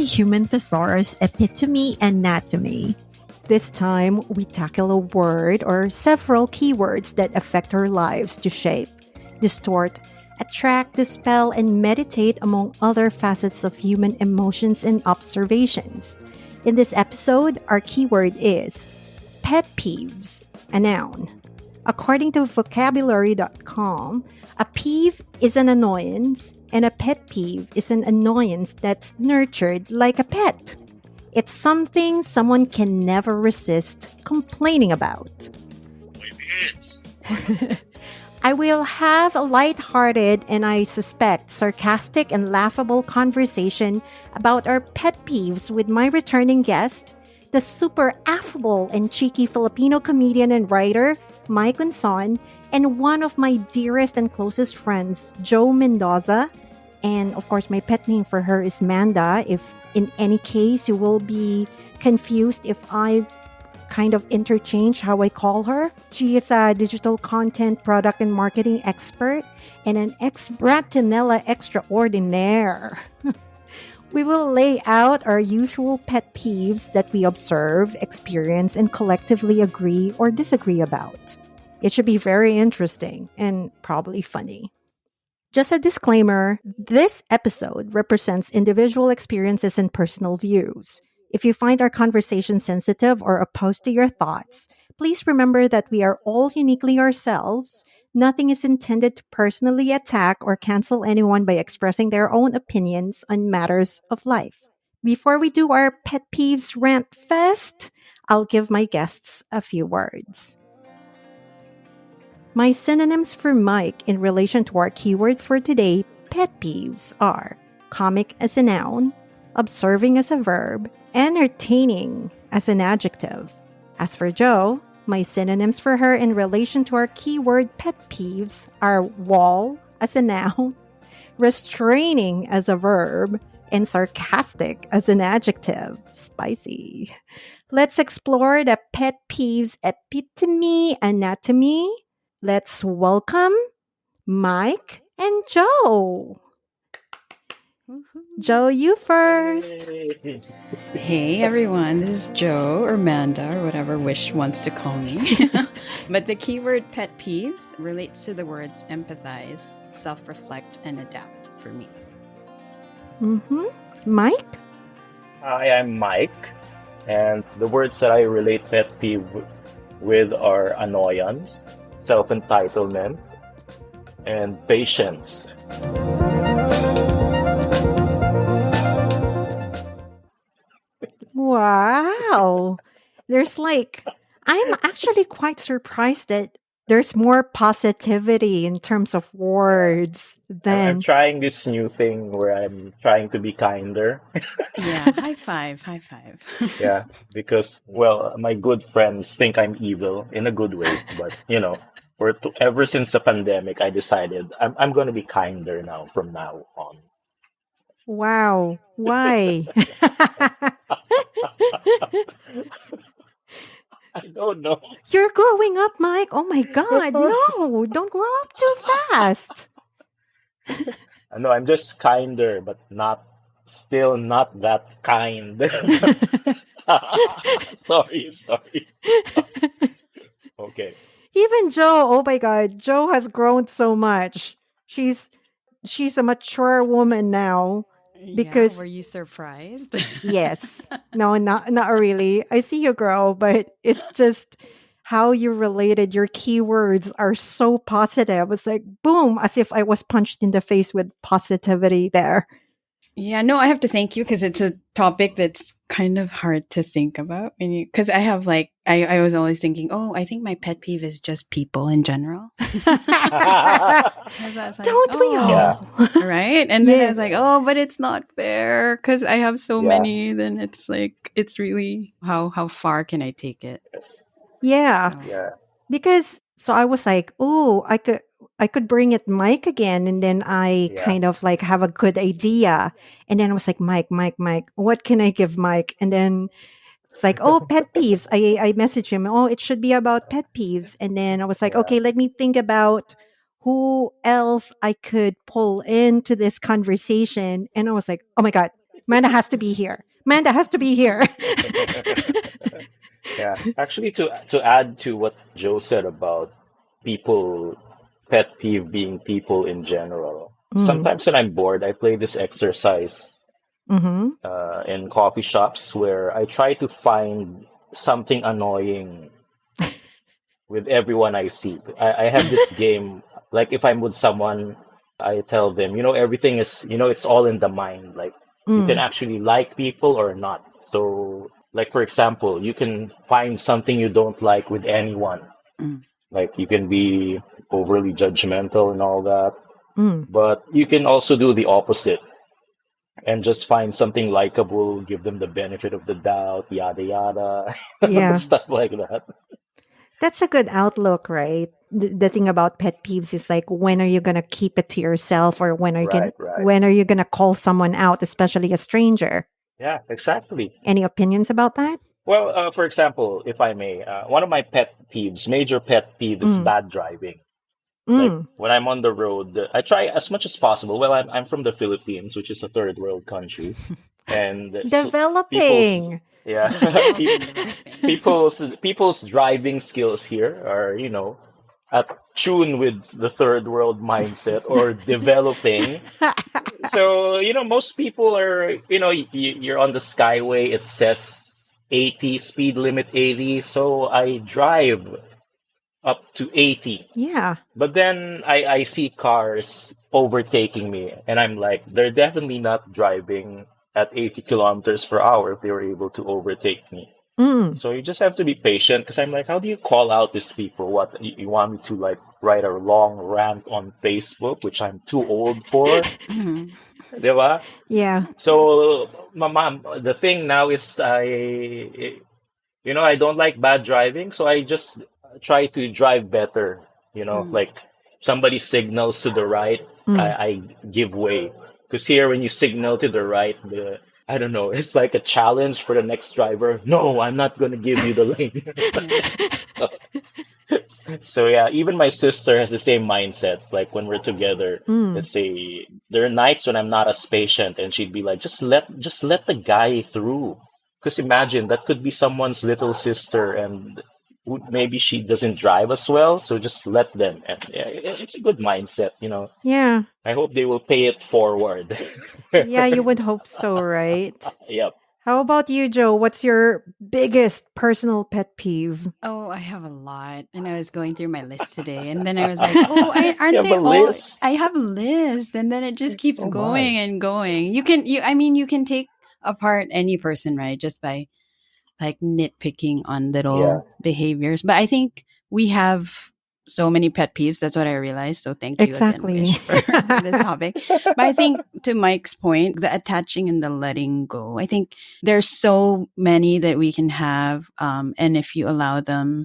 to Human Thesaurus Epitome Anatomy. This time, we tackle a word or several keywords that affect our lives to shape, distort, attract, dispel, and meditate among other facets of human emotions and observations. In this episode, our keyword is pet peeves, a noun. According to vocabulary.com, a peeve is an annoyance, and a pet peeve is an annoyance that's nurtured like a pet. It's something someone can never resist complaining about. I will have a lighthearted and I suspect sarcastic and laughable conversation about our pet peeves with my returning guest, the super affable and cheeky Filipino comedian and writer, Mike Unson, and one of my dearest and closest friends, Jo Mendoza. And of course, my pet name for her is Manda. If in any case you will be confused if I kind of interchange how I call her. She is a digital content product and marketing expert and an ex-bratinella extraordinaire. We will lay out our usual pet peeves that we observe, experience, and collectively agree or disagree about. It should be very interesting and probably funny. Just a disclaimer, this episode represents individual experiences and personal views. If you find our conversation sensitive or opposed to your thoughts, please remember that we are all uniquely ourselves. Nothing is intended to personally attack or cancel anyone by expressing their own opinions on matters of life. Before we do our pet peeves rant fest, I'll give my guests a few words. My synonyms for Mike in relation to our keyword for today, pet peeves, are comic as a noun, observing as a verb, entertaining as an adjective. As for Jo, my synonyms for her in relation to our keyword pet peeves are wall as a noun, restraining as a verb, and sarcastic as an adjective. Spicy. Let's explore the pet peeves epitome anatomy. Let's welcome Mike and Jo. Jo, you first. Hey everyone, this is Jo or Manda or whatever Wish wants to call me. But the keyword pet peeves relates to the words empathize, self-reflect, and adapt for me. Mike? Hi, I'm Mike, and the words that I relate pet peeve with are annoyance, self-entitlement, and patience. Wow. I'm actually quite surprised that there's more positivity in terms of words I'm than, trying this new thing where I'm trying to be kinder. Yeah, high five, high five. Yeah, because, well, my good friends think I'm evil in a good way, but ever since the pandemic, I decided I'm going to be kinder now from now on. wow, why? I don't know. You're growing up, Mike. Oh my God. No, don't grow up too fast. I know I'm just kinder, but still not that kind. Sorry. Okay. Even Jo, oh my God, Jo has grown so much. She's a mature woman now Yeah, because were you surprised? yes. No, not really. I see you grow, but it's just how you related your keywords are so positive. It's like boom, as if I was punched in the face with positivity there. Yeah, no, I have to thank you because it's a topic that's kind of hard to think about. Because I have I was always thinking, oh, I think my pet peeve is just people in general. Don't we all? Yeah. Right? And then I was like, oh, but it's not fair because I have so Yeah. many. Then it's like, it's really, how far can I take it? Yes. Yeah. So, Yeah. Because so I was like, oh, I could bring it Mike again, and then I Yeah. kind of like have a good idea. And then I was like, Mike, what can I give Mike? And then it's like, oh, pet peeves. I messaged him, oh, it should be about pet peeves. And then I was like, Yeah. okay, let me think about who else I could pull into this conversation. And I was like, oh my God, Amanda has to be here. Amanda has to be here. Yeah, actually, to add to what Joe said about people, pet peeve being people in general. Mm. Sometimes when I'm bored, I play this exercise Mm-hmm. in coffee shops where I try to find something annoying with everyone I see. I have this game, like if I'm with someone, I tell them, everything is, it's all in the mind. Like you can Mm. actually like people or not. So, like for example, you can find something you don't like with anyone. Mm. Like you can be overly judgmental and all that, Mm. but you can also do the opposite and just find something likable, give them the benefit of the doubt, yada yada, Yeah. stuff like that. That's a good outlook, right? The thing about pet peeves is like, when are you gonna keep it to yourself, or Right, right. when are you gonna call someone out, especially a stranger? Yeah, exactly. Any opinions about that? Well, for example, if I may, one of my pet peeves, major pet peeve is Mm. bad driving. Like Mm. when I'm on the road, I try as much as possible. Well, I'm from the Philippines, which is a third world country, and so people's Developing. yeah, Developing. people's driving skills here are, at tune with the third world mindset or developing. So, most people are, you're on the skyway, it says 80, speed limit 80. So I drive up to 80. Yeah. But then I see cars overtaking me, and I'm like, they're definitely not driving at 80 kilometers per hour if they were able to overtake me. Mm. So you just have to be patient because I'm like, how do you call out these people? What, you want me to like write a long rant on Facebook, which I'm too old for? Mhm. Di ba? Yeah. So, mom, the thing now is I don't like bad driving, so I just try to drive better. Mm. Like somebody signals to the right, Mm. I give way. Because here, when you signal to the right, I don't know, it's like a challenge for the next driver. No, I'm not going to give you the lane. Yeah. so, so yeah, even my sister has the same mindset. Like when we're together, Mm. let's say there are nights when I'm not as patient, and she'd be like, just let the guy through. Because imagine that could be someone's little sister, and maybe she doesn't drive as well, so just let them. And yeah, it's a good mindset. Yeah. I hope they will pay it forward. Yeah, you would hope so, right? Yep. How about you, Joe? What's your biggest personal pet peeve? Oh, I have a lot. And I was going through my list today. And then I was like, oh, You aren't have a they all? list. I have a list. And then it just keeps Oh my. going and going. You can take apart any person, right? Just by like nitpicking on Yeah. little behaviors. But I think we have so many pet peeves. That's what I realized. So thank you again, Exactly. Wish, for this topic. But I think to Mike's point, the attaching and the letting go, I think there's so many that we can have. And if you allow them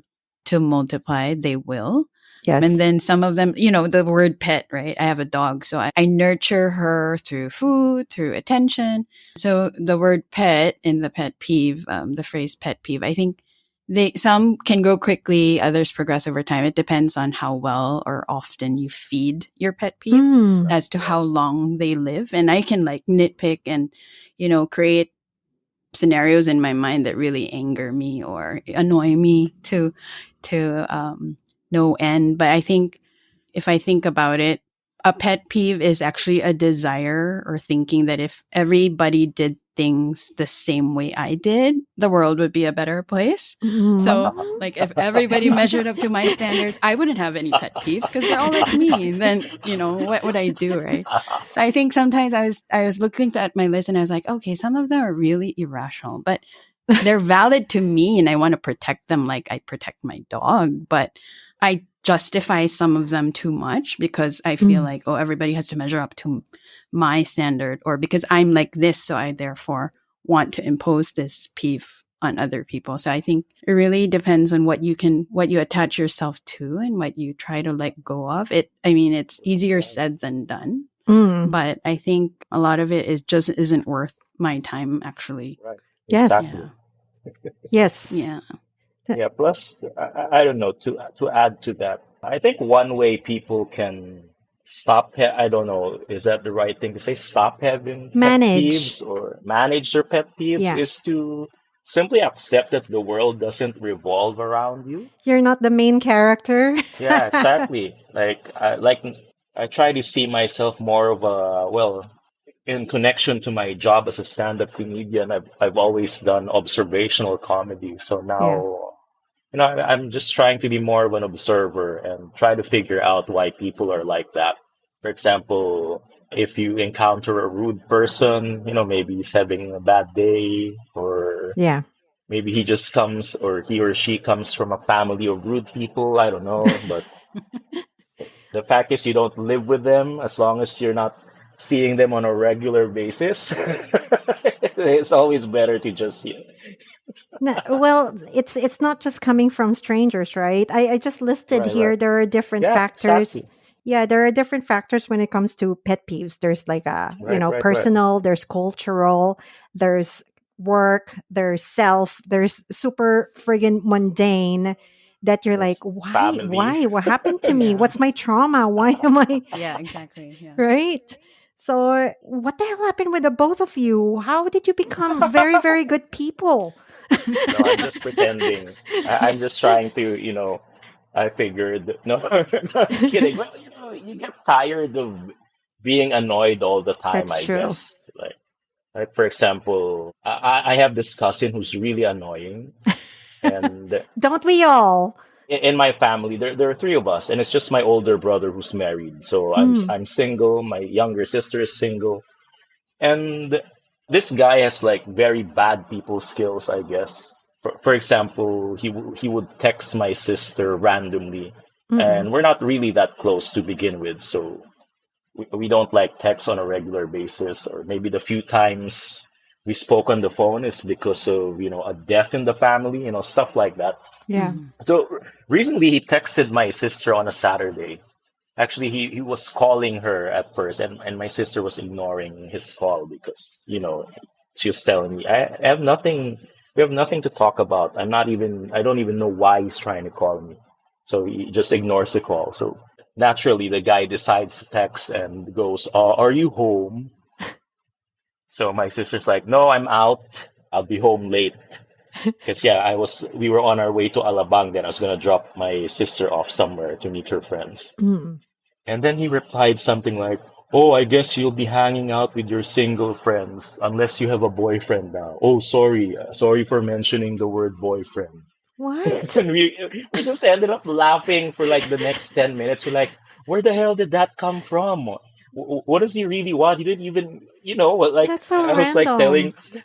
to multiply, they will. And Yes. then some of them, the word pet, right? I have a dog. So I nurture her through food, through attention. So the word pet in the pet peeve, the phrase pet peeve, I think some can grow quickly, others progress over time. It depends on how well or often you feed your pet peeve Mm. as to how long they live. And I can like nitpick and, create scenarios in my mind that really anger me or annoy me to no end. But I think if I think about it, a pet peeve is actually a desire or thinking that if everybody did things the same way I did, the world would be a better place. So, Mm. like, if everybody measured up to my standards, I wouldn't have any pet peeves because they're all like me. Then, what would I do, right? So I think sometimes I was looking at my list and I was like, okay, some of them are really irrational, but they're valid to me and I want to protect them like I protect my dog. But I justify some of them too much because I feel Mm. like, oh, everybody has to measure up to my standard, or because I'm like this, so I therefore want to impose this peeve on other people. So I think it really depends on what you attach yourself to and what you try to let go of. It's easier said than done, Mm. but I think a lot of it isn't worth my time actually. Right. Yes. Exactly. Yes. Yeah. Yeah. Plus, I don't know. To add to that, I think one way people can I don't know, is that the right thing to say? Stop having pet Manage. peeves or manage your pet peeves Yeah. is to simply accept that the world doesn't revolve around you. You're not the main character. Yeah, exactly. I try to see myself more of a, well, in connection to my job as a stand-up comedian, I've always done observational comedy. So Yeah. now, I'm just trying to be more of an observer and try to figure out why people are like that. For example, if you encounter a rude person, maybe he's having a bad day, or Yeah. maybe he just comes, or he or she comes from a family of rude people. I don't know, but the fact is, you don't live with them as long as you're not seeing them on a regular basis. It's always better to just, Well, it's not just coming from strangers, right? I just listed right, right. here there are different Yeah, factors. exactly. Yeah, there are different factors when it comes to pet peeves. There's like Right, right, right. personal, there's cultural, there's work, there's self, there's super friggin' mundane that you're like, There's why, family. what happened to me? Yeah. What's my trauma? Why am I Yeah, exactly. Yeah. right? So, what the hell happened with the both of you? How did you become very, very good people? No, I'm just pretending. I'm just trying to, I figured. No, I'm kidding. Well, you get tired of being annoyed all the time, That's I true. guess. Like for example, I have this cousin who's really annoying, and Don't we all? in my family, there are three of us, and it's just my older brother who's married. So Mm, I'm single. My younger sister is single, and this guy has like very bad people skills, I guess. For example, he would text my sister randomly, mm-mm. and we're not really that close to begin with, so we don't like text on a regular basis. Or maybe the few times we spoke on the phone is because of a death in the family, stuff like that. Yeah. Mhm. So recently he texted my sister on a Saturday. Actually, he was calling her at first, and my sister was ignoring his call because, she was telling me, I have nothing, we have nothing to talk about. I don't even know why he's trying to call me. So he just ignores the call. So naturally, the guy decides to text and goes, are you home? So my sister's like, no, I'm out. I'll be home late. Because yeah, we were on our way to Alabang, then I was gonna drop my sister off somewhere to meet her friends. Mm. And then he replied something like, oh, I guess you'll be hanging out with your single friends unless you have a boyfriend now. Oh, sorry. Sorry for mentioning the word boyfriend. What? And we just ended up laughing for like the next 10 minutes. We're like, where the hell did that come from? What does he really want? He didn't even, like, That's so I random.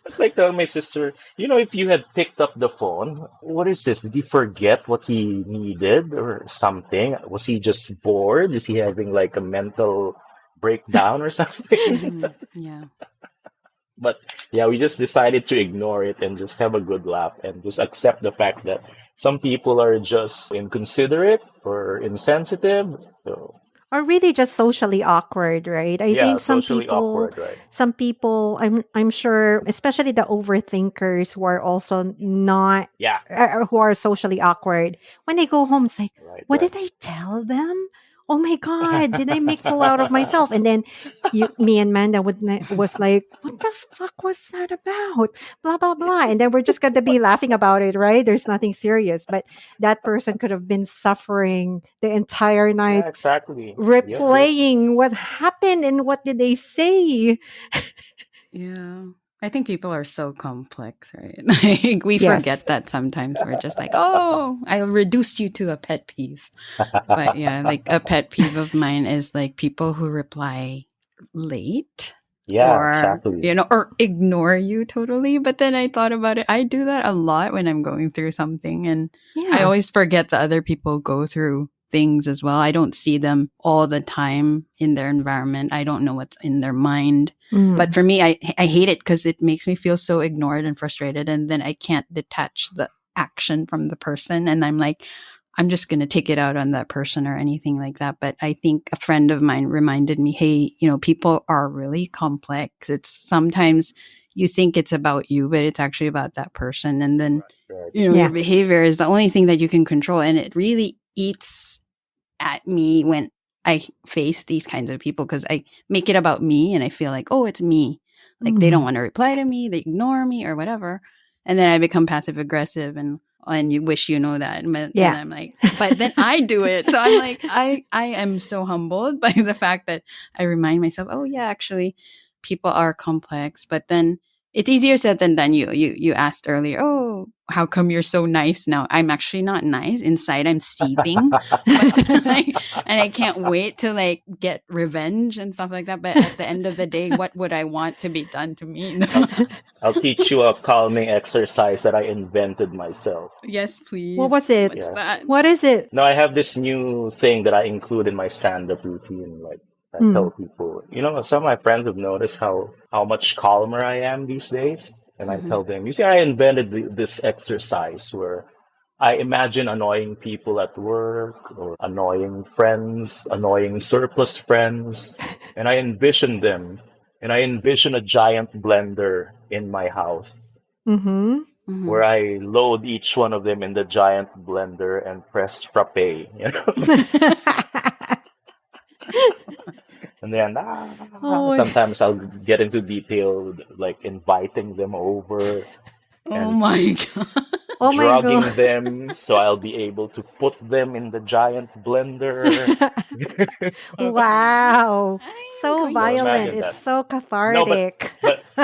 was like telling my sister, if you had picked up the phone, what is this? Did he forget what he needed or something? Was he just bored? Is he having like a mental breakdown or something? Mhm. Yeah. But yeah, we just decided to ignore it and just have a good laugh and just accept the fact that some people are just inconsiderate or insensitive. So Or really just socially awkward, right? I yeah, think socially awkward, right? some people, I'm sure, especially the overthinkers who are also not, Yeah, who are socially awkward, when they go home, it's like, right, what right. did I tell them? Oh my God, did I make fool out of myself? And then me and Manda was like, what the fuck was that about? Blah, blah, blah. And then we're just going to be laughing about it, right? There's nothing serious. But that person could have been suffering the entire night Yeah, exactly. Yep, yep. replaying what happened and what did they say. Yeah. I think people are so complex, right? Like we Yes. forget that sometimes we're just like, oh, I reduced you to a pet peeve. But yeah, like a pet peeve of mine is like people who reply late Yeah, or, exactly. or ignore you totally. But then I thought about it. I do that a lot when I'm going through something and I Yeah. always forget that other people go through things as well. I don't see them all the time in their environment. I don't know what's in their mind. But Mm. for me, I hate it because it makes me feel so ignored and frustrated. And then I can't detach the action from the person. And I'm like, I'm just going to take it out on that person or anything like that. But I think a friend of mine reminded me, hey, people are really complex. It's sometimes you think it's about you, but it's actually about that person. And then, Right. your Yeah. behavior is the only thing that you can control. And it really eats at me when I face these kinds of people because I make it about me and I feel like, oh, it's me. Like they don't want to reply to me, they ignore me or whatever. And then I become passive aggressive and you wish you know that. And Yeah. I'm like, but then I do it. So I'm like, I am so humbled by the fact that I remind myself, oh yeah, actually people are complex. But then it's easier said than done. You asked earlier, oh, how come you're so nice now? I'm actually not nice. Inside I'm seething. And I can't wait to like get revenge and stuff like that. But at the end of the day, what would I want to be done to me? I'll teach you a calming exercise that I invented myself. Yes, please. What was it? What's Yeah. that? What is it? No, I have this new thing that I include in my stand-up routine. Like I tell people, some of my friends have noticed how much calmer I am these days, and I tell them, you see, I invented this exercise where I imagine annoying people at work or annoying friends, annoying surplus friends, and I envision them, and I envision a giant blender in my house Mm-hmm. where I load each one of them in the giant blender and press Frappe, And then Oh, sometimes I'll get into detail, like inviting them over Oh and my God. oh my drugging God. them so I'll be able to put them in the giant blender. Wow. I'm So going So to violent. imagine try. It's that. so No, but cathartic.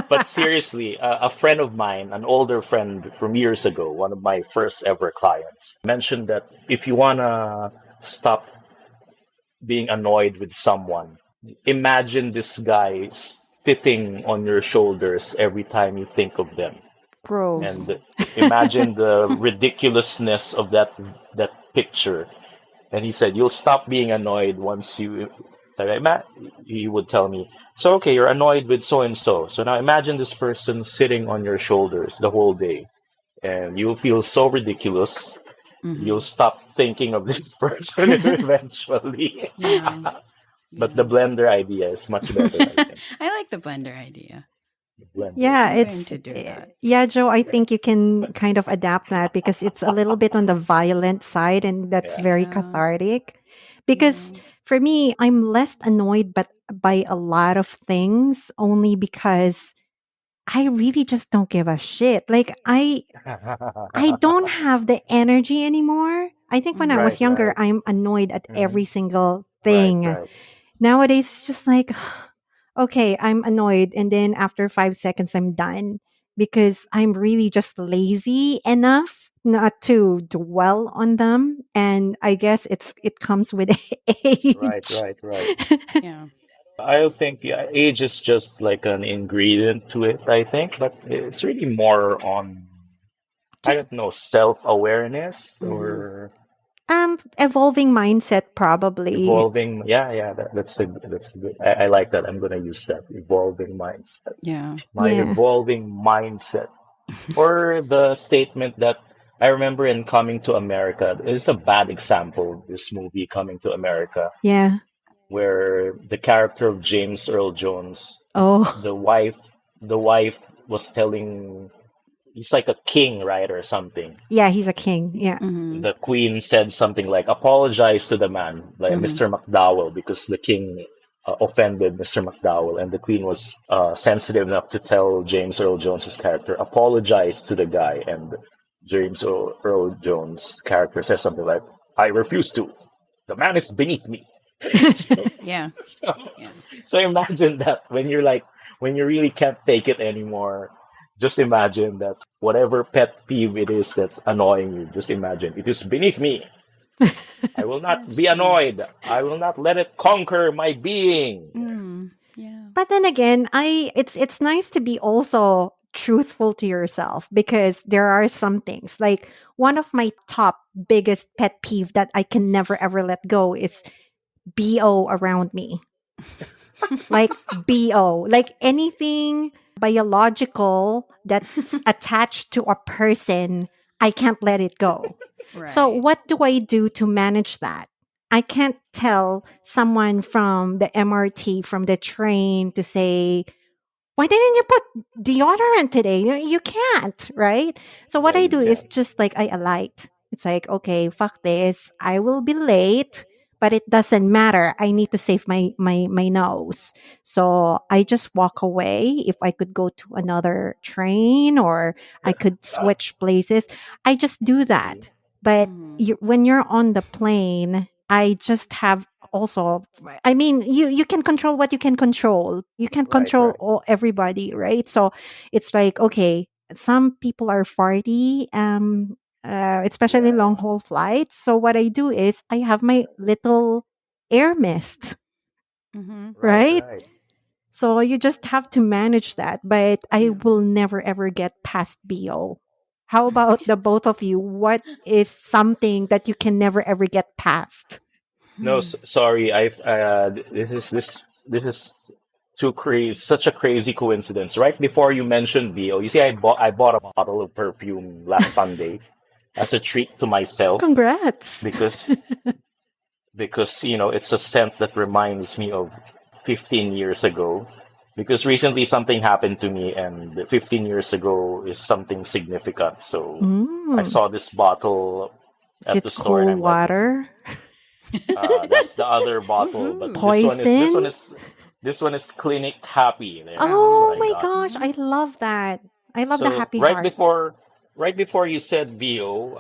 but seriously, a friend of mine, an older friend from years ago, one of my first ever clients, mentioned that if you wanna stop being annoyed with someone, imagine this guy sitting on your shoulders every time you think of them, Gross. and imagine the ridiculousness of that picture. And he said, "You'll stop being annoyed once you." So he would tell me, "So okay, you're annoyed with so and so. So now imagine this person sitting on your shoulders the whole day, and you'll feel so ridiculous. You'll stop thinking of this person eventually." Yeah. But the Yeah. blender idea is much better, I think. I like the blender idea. Blender. Yeah, I'm going to do that. yeah, Joe, I think you can kind of adapt that because it's a little bit on the violent side and that's Yeah. very Yeah. cathartic. Because Yeah. for me, I'm less annoyed but by a lot of things only because I really just don't give a shit. Like I don't have the energy anymore. I think when I Mhm. was Right, younger, right. I'm annoyed at Hmm. every single Right, thing. right. Nowadays, it's just like, okay, I'm annoyed. And then after 5 seconds, I'm done because I'm really just lazy enough not to dwell on them. And I guess it comes with Right, age. right, right. Yeah. I think age is just like an ingredient to it, I think, but it's really more on, I Just don't know, self-awareness Hmm. or evolving mindset, probably. evolving. Yeah, yeah, that's a good. I like that. I'm gonna use that. Evolving mindset. Yeah. My Yeah. evolving mindset. Or the statement that I remember in Coming to America. It's a bad example, this movie Coming to America, Yeah. where the character of James Earl Jones, Oh, the wife, the wife was telling, he's like a king, right, or something. yeah, he's a king. Yeah. Hmm. The queen said something like, apologize to the man, like Hmm. Mr. McDowell, because the king offended Mr. McDowell, and the queen was sensitive enough to tell James Earl Jones's character, apologize to the guy, and Earl Jones' character says something like, I refuse to. The man is beneath me. so, Yeah. so, Yeah. so imagine that when you really can't take it anymore, just imagine that whatever pet peeve it is that's annoying you, just imagine it is beneath me. I will not That's be true. annoyed. I will not let it conquer my being. Mm. Yeah. But then again, it's nice to be also truthful to yourself because there are some things like one of my top biggest pet peeve that I can never ever let go is BO around me. Like BO, like anything biological that's attached to a person, I can't let it go. So Right. what do I do to manage that? I can't tell someone from the MRT, from the train to say, why didn't you put deodorant today? You can't, right? So what Yeah, I you do is can. just like I alight. It's like, okay, fuck this. I will be late, but it doesn't matter. I need to save my nose. So I just walk away. If I could go to another train or I could switch places, I just do that. But when you're on the plane, I just have also, I mean, you can control what you can control. You can Right, control right. everybody, right? So it's like, okay, some people are farty, especially Yeah, long haul flights. So what I do is I have my little air mist, Mm-hmm. right, right? right. So you just have to manage that. But I Yeah. will never ever get past BO. How about the both of you? What is something that you can never ever get past? No, Hmm. sorry. This is too crazy. Such a crazy coincidence. Right before you mentioned BO, you see, I bought a bottle of perfume last Sunday as a treat to myself Congrats. because it's a scent that reminds me of 15 years ago. Because recently something happened to me, and 15 years ago is something significant. So I Mm. saw this bottle Is at the it store, and cool I'm like, water? that's the other bottle, but Woohoo. Poison? this one is Clinic Happy. There, that's what Oh I my got. gosh, Mm-hmm. I love that. I love the So happy heart. right before you said VO,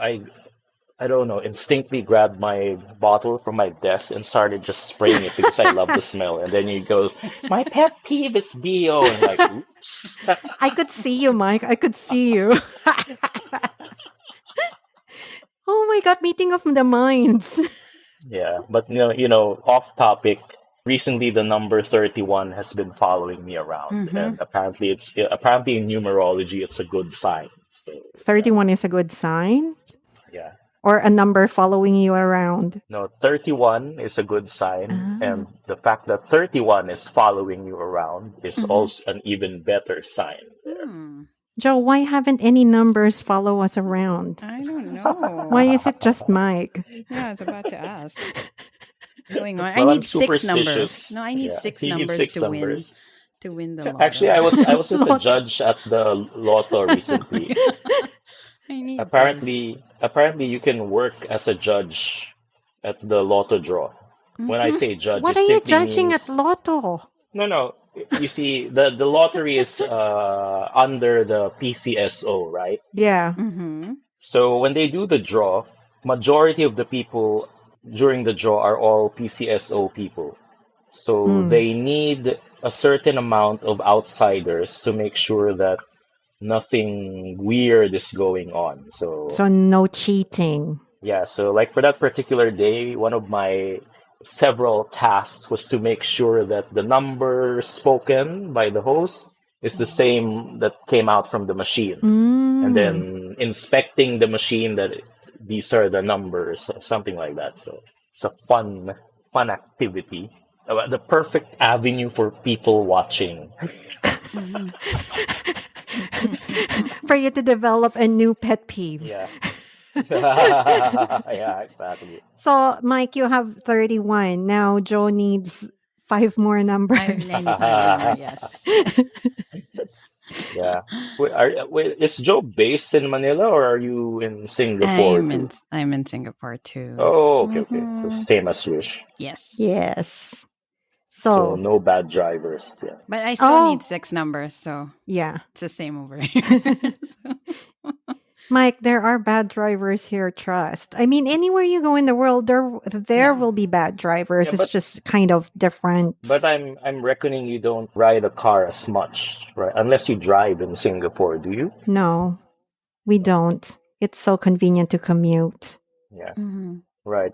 I don't know, instinctively grabbed my bottle from my desk and started just spraying it because I love the smell. And then he goes, "My pet peeve is BO," and I'm like, "Oops." I could see you, Mike. I could see you. Oh my god, meeting of the minds. Yeah, but off topic. Recently, the number 31 has been following me around, Mm-hmm. and apparently in numerology, it's a good sign. So yeah, 31 is a good sign, yeah. or a number following you around. No, 31 is a good sign, Ah. and the fact that 31 is following you around is Mm-hmm. also an even better sign there. Hmm. Joe, why haven't any numbers follow us around? I don't Why know. is it just Mike? Yeah, I was about to ask. What's going on? I Well, I'm need six numbers. superstitious. No, I need Yeah, six he needs numbers six numbers. to win the Actually, lotto. I was just a Lot. judge at the lotto recently. I need those. Apparently, you can work as a judge at the lotto draw. When I Mm-hmm. say judge, What it are you simply judging at means Lotto? no. You see, the lottery is under the PCSO, right? Yeah. Mm-hmm. So when they do the draw, majority of the people during the draw are all PCSO people. So Mm. they need a certain amount of outsiders to make sure that nothing weird is going on. So So no cheating. yeah, so like for that particular day, one of my several tasks was to make sure that the number spoken by the host is the same that came out from the machine. And Mm. then inspecting the machine that these are the numbers, something like that. So it's a fun activity. The perfect avenue for people watching. Mm-hmm. For you to develop a new pet peeve. Yeah. Yeah, exactly. So, Mike, you have 31. Now, Joe needs five more I numbers. need five more, yes. Yeah. Wait, is Joe based in Manila or are you in Singapore too? I'm in Singapore too. Oh, okay. So Mm-hmm. same as Wish. Yes. Yes. So So, no bad drivers. Yeah. But I still need oh, six numbers, so yeah. it's the same over here. So- Mike, there are bad drivers here, trust. I mean, anywhere you go in the world, there yeah. will be bad drivers. Yeah, It's just kind of different. but I'm reckoning you don't ride a car as much, right? Unless you drive in Singapore, do you? No, we don't. It's so convenient to commute. Yeah. Mm-hmm. Right.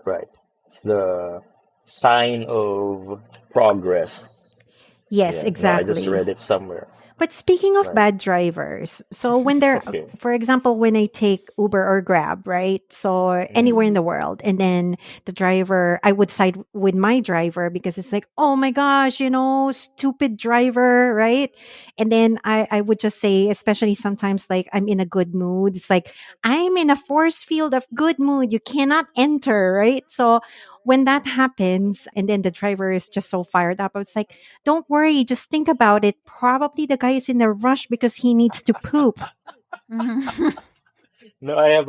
It's the sign of progress. Yes, Yeah. No, I just exactly. read it somewhere. But speaking of Right. bad drivers, so when they're, Okay. for example, when I take Uber or Grab, right? So anywhere in Mm-hmm. the world, and then the driver, I would side with my driver because it's like, oh my gosh, stupid driver, right? And then I would just say, especially sometimes like I'm in a good mood, it's like, I'm in a force field of good mood. You cannot enter, right? So when that happens, and then the driver is just so fired up, I was like, don't worry, just think about it. Probably the guy is in a rush because he needs to poop. Mm-hmm. No, I have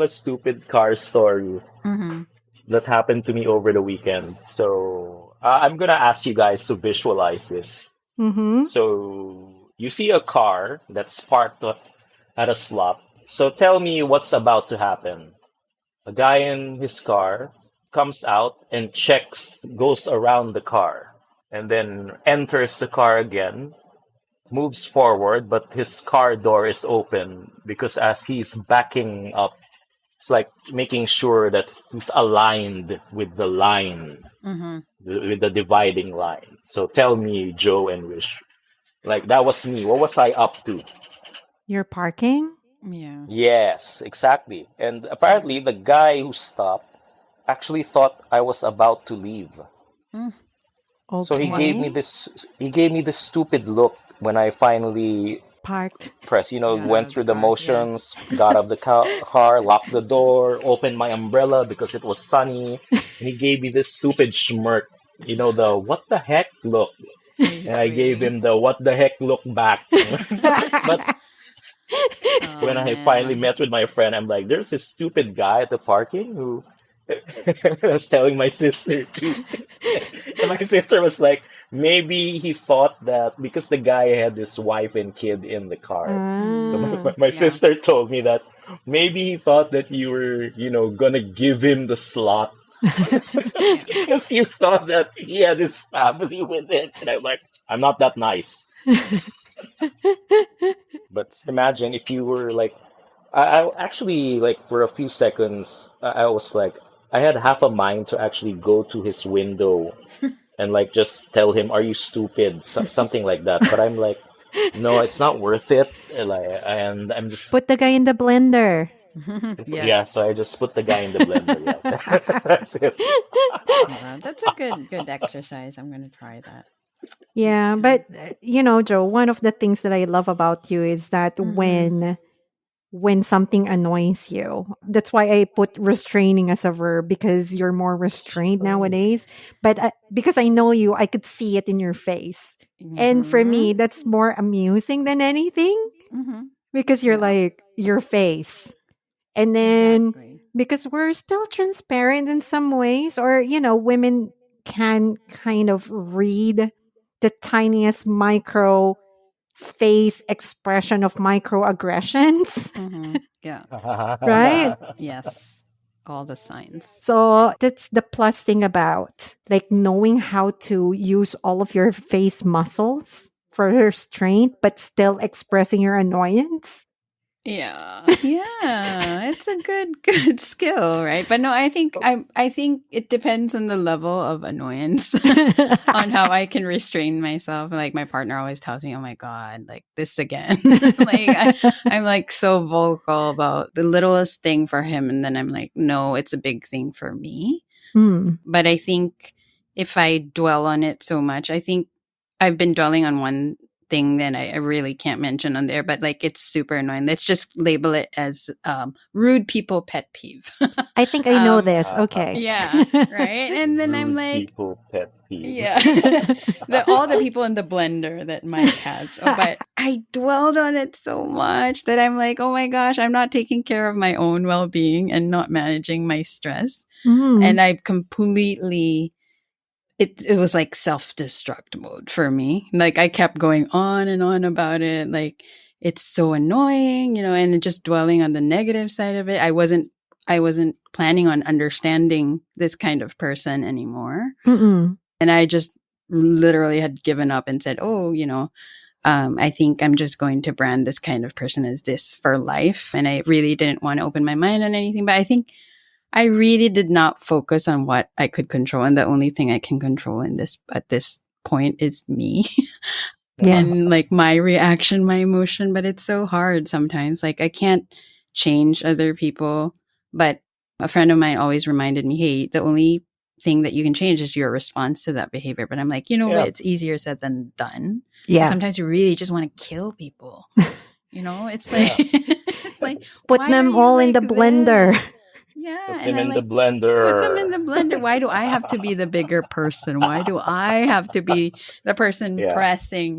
a stupid car story. Mm-hmm. that happened to me over the weekend. So I'm gonna ask you guys to visualize this. Mm-hmm. So you see a car that's parked at a slot. So tell me what's about to happen. A guy in his car comes out and goes around the car, and then enters the car again, moves forward, but his car door is open because as he's backing up, it's like making sure that he's aligned with the line, Mm-hmm. with the dividing line. So tell me, Joe and Wish, like that was me. What was I up to? You're parking? Yeah. Yes, exactly. And apparently, the guy who stopped actually thought I was about to leave. Mm. So Okay. he gave me this stupid look when I finally Parked. pressed, Got out went of the through the car. Yeah. motions, got out of the car, locked the door, opened my umbrella because it was sunny, and he gave me this stupid smirk, the what the heck look. And He's I gave waiting. him the what the heck look back. But Oh when I finally man. met with my friend, I'm like, there's this stupid guy at the parking who I was telling my sister too. And my sister was like, maybe he thought that because the guy had his wife and kid in the car. So my, Ah. my Yeah. sister told me that maybe he thought that you were, gonna give him the slot Yeah. because you saw that he had his family with it. And I'm like, I'm not that nice. But imagine if you were like, I actually like for a few seconds, I was like, I had half a mind to actually go to his window and like just tell him, "Are you stupid?" Something like that. But I'm like, no, it's not worth it. And I'm just Put the guy in the blender. yeah. Yes. So I just put the guy in the blender. Yeah, that's it. Yeah. That's a good exercise. I'm gonna try that next Yeah, time. but Joe, one of the things that I love about you is that Mm-hmm. when something annoys you, that's why I put restraining as a verb because you're more restrained Strange. nowadays. But because I know you, I could see it in your face, and for Mm-hmm. me, that's more amusing than anything Mm-hmm. because you're Yeah. like your face. And then Exactly. because we're still transparent in some ways, or, women can kind of read the tiniest micro face expression of microaggressions, Mm-hmm. Yeah. right? Yes. All the signs. So that's the plus thing about like knowing how to use all of your face muscles for restraint, but still expressing your annoyance. Yeah. Yeah. It's a good skill, right? But no, I think it depends on the level of annoyance on how I can restrain myself. Like my partner always tells me, "Oh my god, like this again." I'm like so vocal about the littlest thing for him and then I'm like, "No, it's a big thing for me." Hmm. But I think if I dwell on it so much, I think I've been dwelling on one thing that I really can't mention on there, but like it's super annoying. Let's just label it as rude people pet peeve. I think I know um, this. Okay. yeah, right. And then I'm Rude like, people pet peeve. yeah, all the people in the blender that Mike has. But I dwelled on it so much that I'm like, oh my gosh, I'm not taking care of my own well being and not managing my stress. Mm. And I completely it was like self-destruct mode for me. Like I kept going on and on about it. Like it's so annoying, and just dwelling on the negative side of it. I wasn't planning on understanding this kind of person anymore. Mm-mm. And I just literally had given up and said, oh, I think I'm just going to brand this kind of person as this for life. And I really didn't want to open my mind on anything. But I think I really did not focus on what I could control. And the only thing I can control at this point is me Yeah. and like my reaction, my emotion. But it's so hard sometimes. Like I can't change other people. But a friend of mine always reminded me, hey, the only thing that you can change is your response to that behavior. But I'm like, but Yeah. it's easier said than done. Yeah. Sometimes you really just want to kill people. It's like Yeah. it's like Put why are them you all in like the blender. this? Yeah, Put and them I in the like put them in blender. the blender. Why do I have to be the bigger person? Why do I have to be the person Yeah. pressing,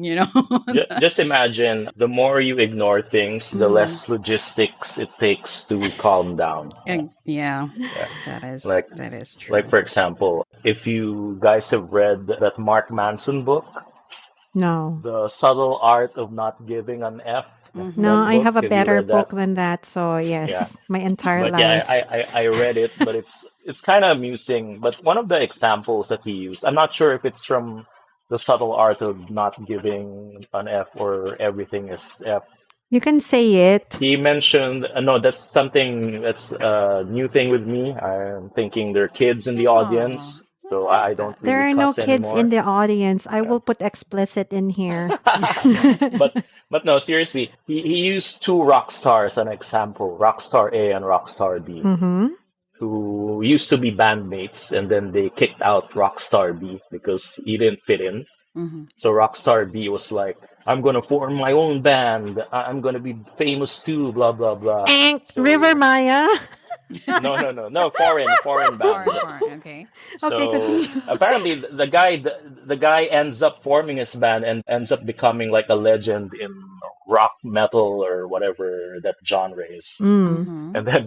Just imagine the more you ignore things, the Mhm. less logistics it takes to calm down. Yeah. And yeah, Yeah. that is Like, that is like true. for example, if you guys have read that Mark Manson book, No. The Subtle Art of Not Giving an F, No, Mhm. that I have book, a have you better read that? book than that. So, Yeah. yes, my entire But yeah, life. I read it, but it's kind of amusing. But one of the examples that he used, I'm not sure if it's from The Subtle Art of Not Giving an F or Everything is F. You can say it. He mentioned, no, that's something that's a new thing with me. I'm thinking there are kids in the Oh, audience, I so like I don't that. There really are no cuss kids in anymore. the audience. I Yeah. will put explicit in here. but but no, seriously, he used two rock stars as an example, Rockstar A and Rockstar B, Mm-hmm. who used to be bandmates, and then they kicked out Rockstar B because he didn't fit in. Mhm. So Rockstar B was like, I'm gonna form my own band. I'm gonna be famous too, blah blah blah. River So Maya. no, foreign band. Foreign. Okay. Okay, So continue. apparently the guy ends up forming his band and ends up becoming like a legend in rock metal or whatever that genre is. Mm. Mhm. And then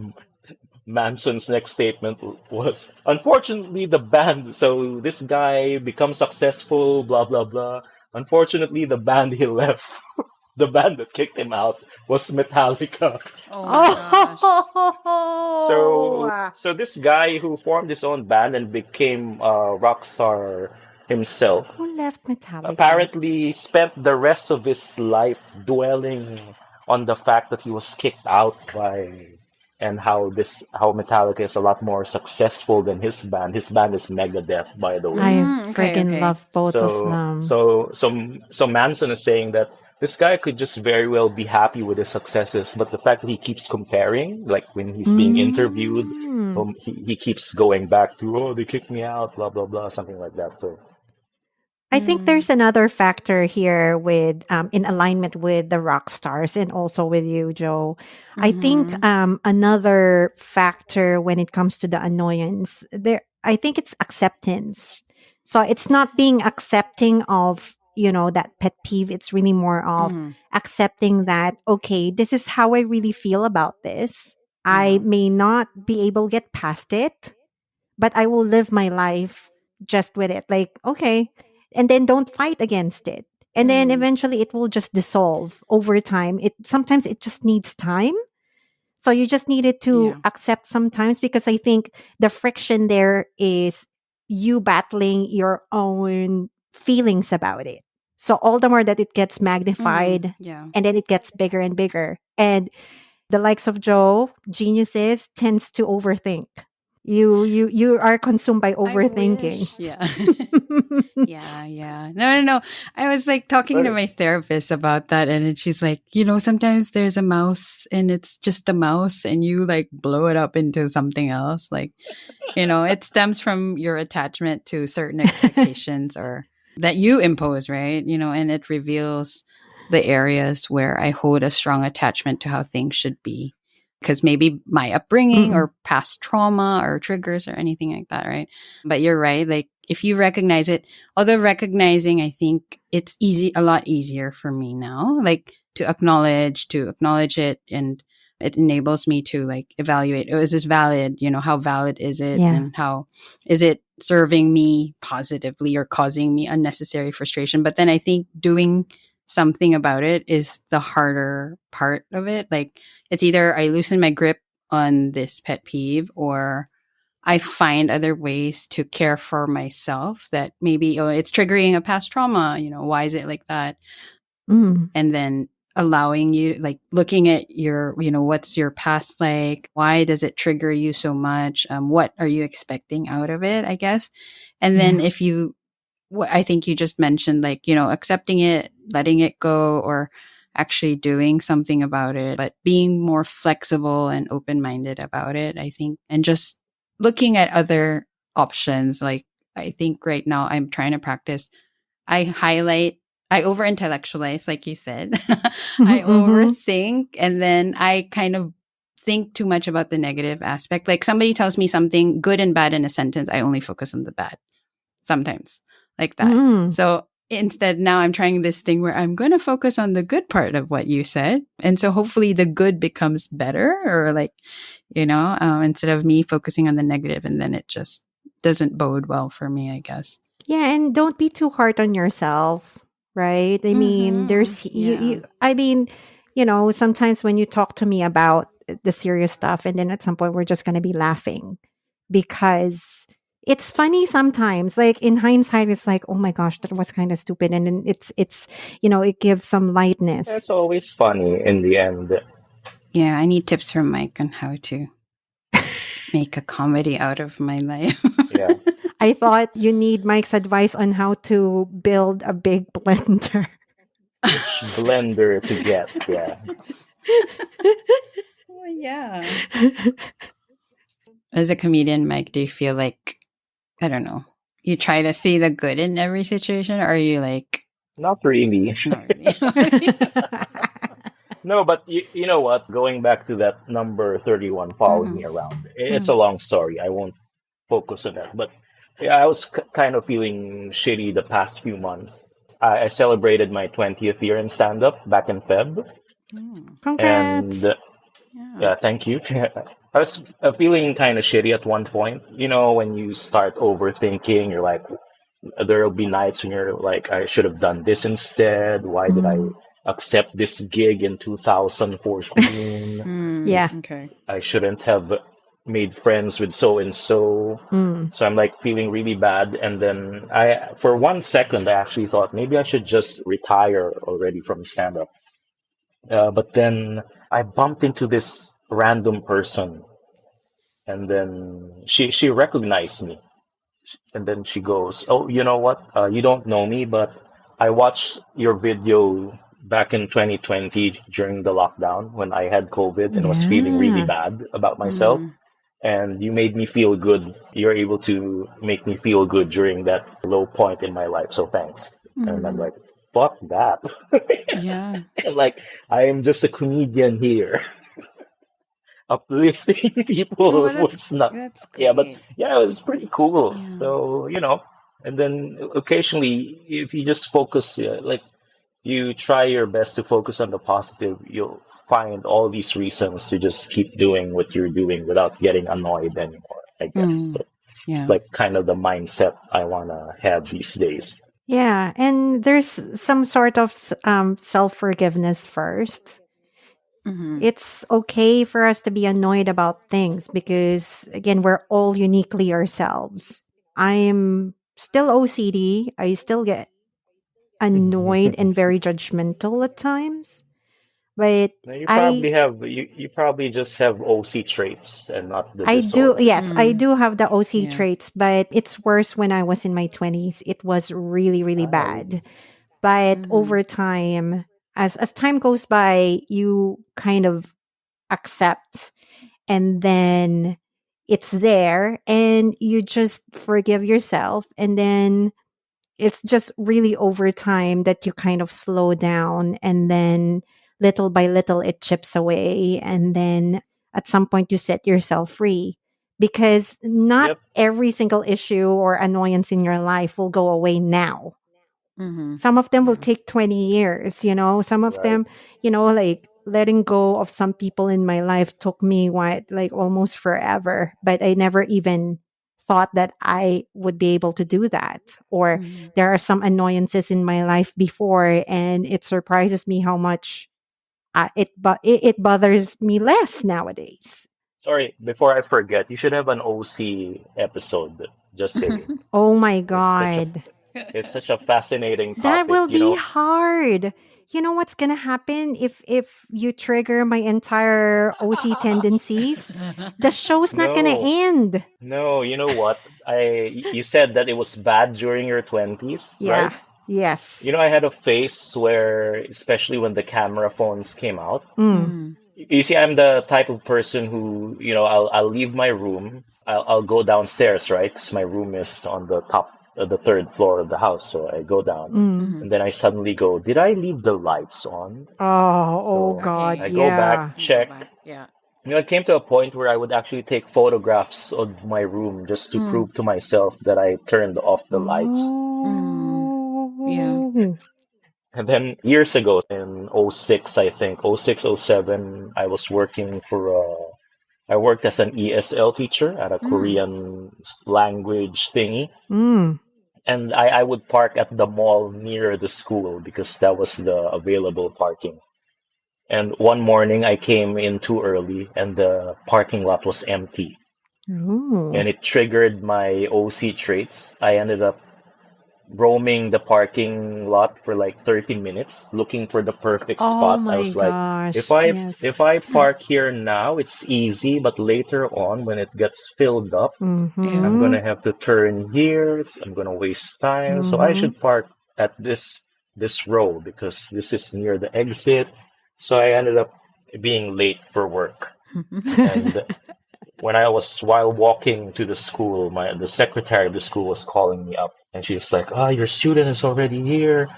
Manson's next statement was, unfortunately, the band. So this guy becomes successful, blah blah blah. Unfortunately, the band he left, the band that kicked him out, was Metallica. Oh my gosh. So, Oh, so this guy who formed his own band and became a rock star himself who left Metallica? apparently spent the rest of his life dwelling on the fact that he was kicked out by and how Metallica is a lot more successful than his band. His band is Megadeth, by the way. I Okay. friggin' Okay. love both of So them. so so so Manson is saying that this guy could just very well be happy with his successes, but the fact that he keeps comparing, like when he's being interviewed, Mm. he keeps going back to, oh, they kicked me out, blah blah blah, something like that. So I think Mm. there's another factor here with in alignment with the rock stars and also with you, Joe. I think Mhm. another factor when it comes to the annoyance there, I think it's acceptance. So it's not being accepting of that pet peeve. It's really more of Mhm. accepting that okay, this is how I really feel about this. I Yeah. may not be able to get past it, but I will live my life just with it. Like, okay. And then don't fight against it. And then Mhm. eventually it will just dissolve over time. It sometimes it just needs time. So you just needed to Yeah. accept sometimes because I think the friction there is you battling your own feelings about it. So all the more that it gets Mhm. magnified Yeah. and then it gets bigger and bigger. And the likes of Joe, geniuses, tends to overthink. You are consumed by I overthinking. wish. Yeah. Yeah, yeah. No, no, no. I was like talking to okay. my therapist about that, and then she's like, sometimes there's a mouse and it's just a mouse, and you like blow it up into something else. Like, it stems from your attachment to certain expectations or that you impose, right? And it reveals the areas where I hold a strong attachment to how things should be. Because maybe my upbringing Mm-mm. or past trauma or triggers or anything like that, right? But you're right. Like, if you recognize it, although recognizing, I think it's a lot easier for me now, like to acknowledge it, and it enables me to like evaluate, oh, is this valid? How valid is it? Yeah. And how is it serving me positively or causing me unnecessary frustration? But then I think doing something about it is the harder part of it. Like, it's either I loosen my grip on this pet peeve or I find other ways to care for myself that maybe it's triggering a past trauma. Why is it like that? Mm. And then allowing you, like looking at your, what's your past like? Why does it trigger you so much? What are you expecting out of it, I guess? And then Yeah. if you, what I think you just mentioned, like, accepting it, letting it go, or actually doing something about it, but being more flexible and open minded about it, I think, and just looking at other options. Like, I think right now I'm trying to practice. I highlight, I over intellectualize, like you said. I Mm-hmm. overthink, and then I kind of think too much about the negative aspect. Like somebody tells me something good and bad in a sentence, I only focus on the bad sometimes, like that. Mm. So instead, now I'm trying this thing where I'm going to focus on the good part of what you said. And so hopefully the good becomes better, or like, instead of me focusing on the negative, and then it just doesn't bode well for me, I guess. Yeah, and don't be too hard on yourself, right? I mean, there's you I mean, sometimes when you talk to me about the serious stuff, and then at some point we're just going to be laughing because it's funny sometimes. Like in hindsight, it's like, oh my gosh, that was kind of stupid, and then it's it gives some lightness. It's always funny in the end. Yeah, I need tips from Mike on how to make a comedy out of my life. Yeah. I thought you need Mike's advice on how to build a big blender. Which blender to get, yeah. Well, yeah. As a comedian, Mike, do you feel like, I don't know, you try to see the good in every situation, or are you like... Not really. Not really. No, but you know what? Going back to that number 31 following me around, it's a long story. I won't focus on that. But yeah, I was kind of feeling shitty the past few months. I celebrated my 20th year in stand-up back in Feb. Congrats. And yeah, thank you. I was feeling kind of shitty at one point. When you start overthinking, you're like, there'll be nights when you're like, I should have done this instead. Why did I accept this gig in 2014? Yeah. Okay. I shouldn't have made friends with so and so. So I'm like feeling really bad. And then for 1 second, I actually thought maybe I should just retire already from stand up. But then I bumped into this random person, and then she recognized me. And then she goes, "Oh, you know what? You don't know me, but I watched your video back in 2020 during the lockdown when I had COVID and was feeling really bad about myself. And you made me feel good. You're able to make me feel good during that low point in my life. So thanks." And I'm like, fuck that. Yeah. Like, I am just a comedian here. Uplifting people was not. That's great. Yeah, but yeah, it was pretty cool. Yeah. So, and then occasionally, if you just focus, like you try your best to focus on the positive, you'll find all these reasons to just keep doing what you're doing without getting annoyed anymore, I guess. So it's like kind of the mindset I want to have these days. Yeah, and there's some sort of self-forgiveness first. It's okay for us to be annoyed about things because, again, we're all uniquely ourselves. I'm still OCD. I still get annoyed and very judgmental at times. But Now, you probably just have OC traits and not the I do, disorder. yes, I do have the OC traits, but it's worse when I was in my 20s. It was really, really bad. But over time, as time goes by, you kind of accept, and then it's there, and you just forgive yourself, and then it's just really over time that you kind of slow down, and then little by little it chips away, and then at some point you set yourself free, because not every single issue or annoyance in your life will go away now. Some of them will take 20 years, some of them, like letting go of some people in my life took me like almost forever, but I never even thought that I would be able to do that. Or there are some annoyances in my life before, and it surprises me how much it bothers me less nowadays. Sorry, before I forget, you should have an OC episode. Just saying. Oh my God. It's such a fascinating topic. That will be hard. You know what's gonna happen if you trigger my entire OC tendencies? The show's not gonna end. No, you know what? You said that it was bad during your 20s, right? Yes. I had a phase where, especially when the camera phones came out, you see, I'm the type of person who, I'll leave my room, I'll go downstairs, right? Because my room is on the top, the third floor of the house. So I go down, and then I suddenly go, did I leave the lights on? Oh God, I go back, check. It came to a point where I would actually take photographs of my room just to Mm. prove to myself that I turned off the lights. Mm. Yeah. Oh. And then years ago, in '06, I think, '06, '07, I was working I worked as an ESL teacher at a Mm. Korean language thingy. Mm. And I would park at the mall near the school because that was the available parking. And one morning I came in too early and the parking lot was empty. Ooh. And it triggered my OC traits. I ended up roaming the parking lot for like 30 minutes looking for the perfect Oh spot. I my was like, gosh. Yes. if I park here now, it's easy, but later on when it gets filled up, Yeah. I'm Mm-hmm. gonna have to turn here. I'm gonna waste time. So I Mm-hmm. should park at this row because this is near the exit. So I ended up being late for work. And when I was while walking to the school, my the secretary of the school was calling me up, and she's like, "Ah, your student is already here."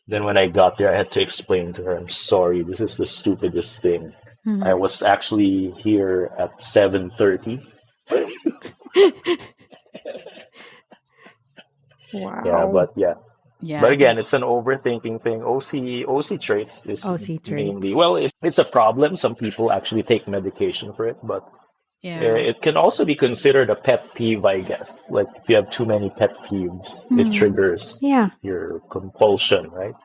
Then when I got there, I had to explain to her, "I'm sorry, this is the stupidest thing. I Mhm. was actually here at 7:30." Yeah, Wow. but Yeah. again, it's an overthinking thing. OC traits is OC mainly traits. it's a problem. Some people actually take medication for it, but Yeah. it can also be considered a pet peeve, I guess. Like if you have too many pet peeves, it Mm. triggers Yeah. your compulsion, right?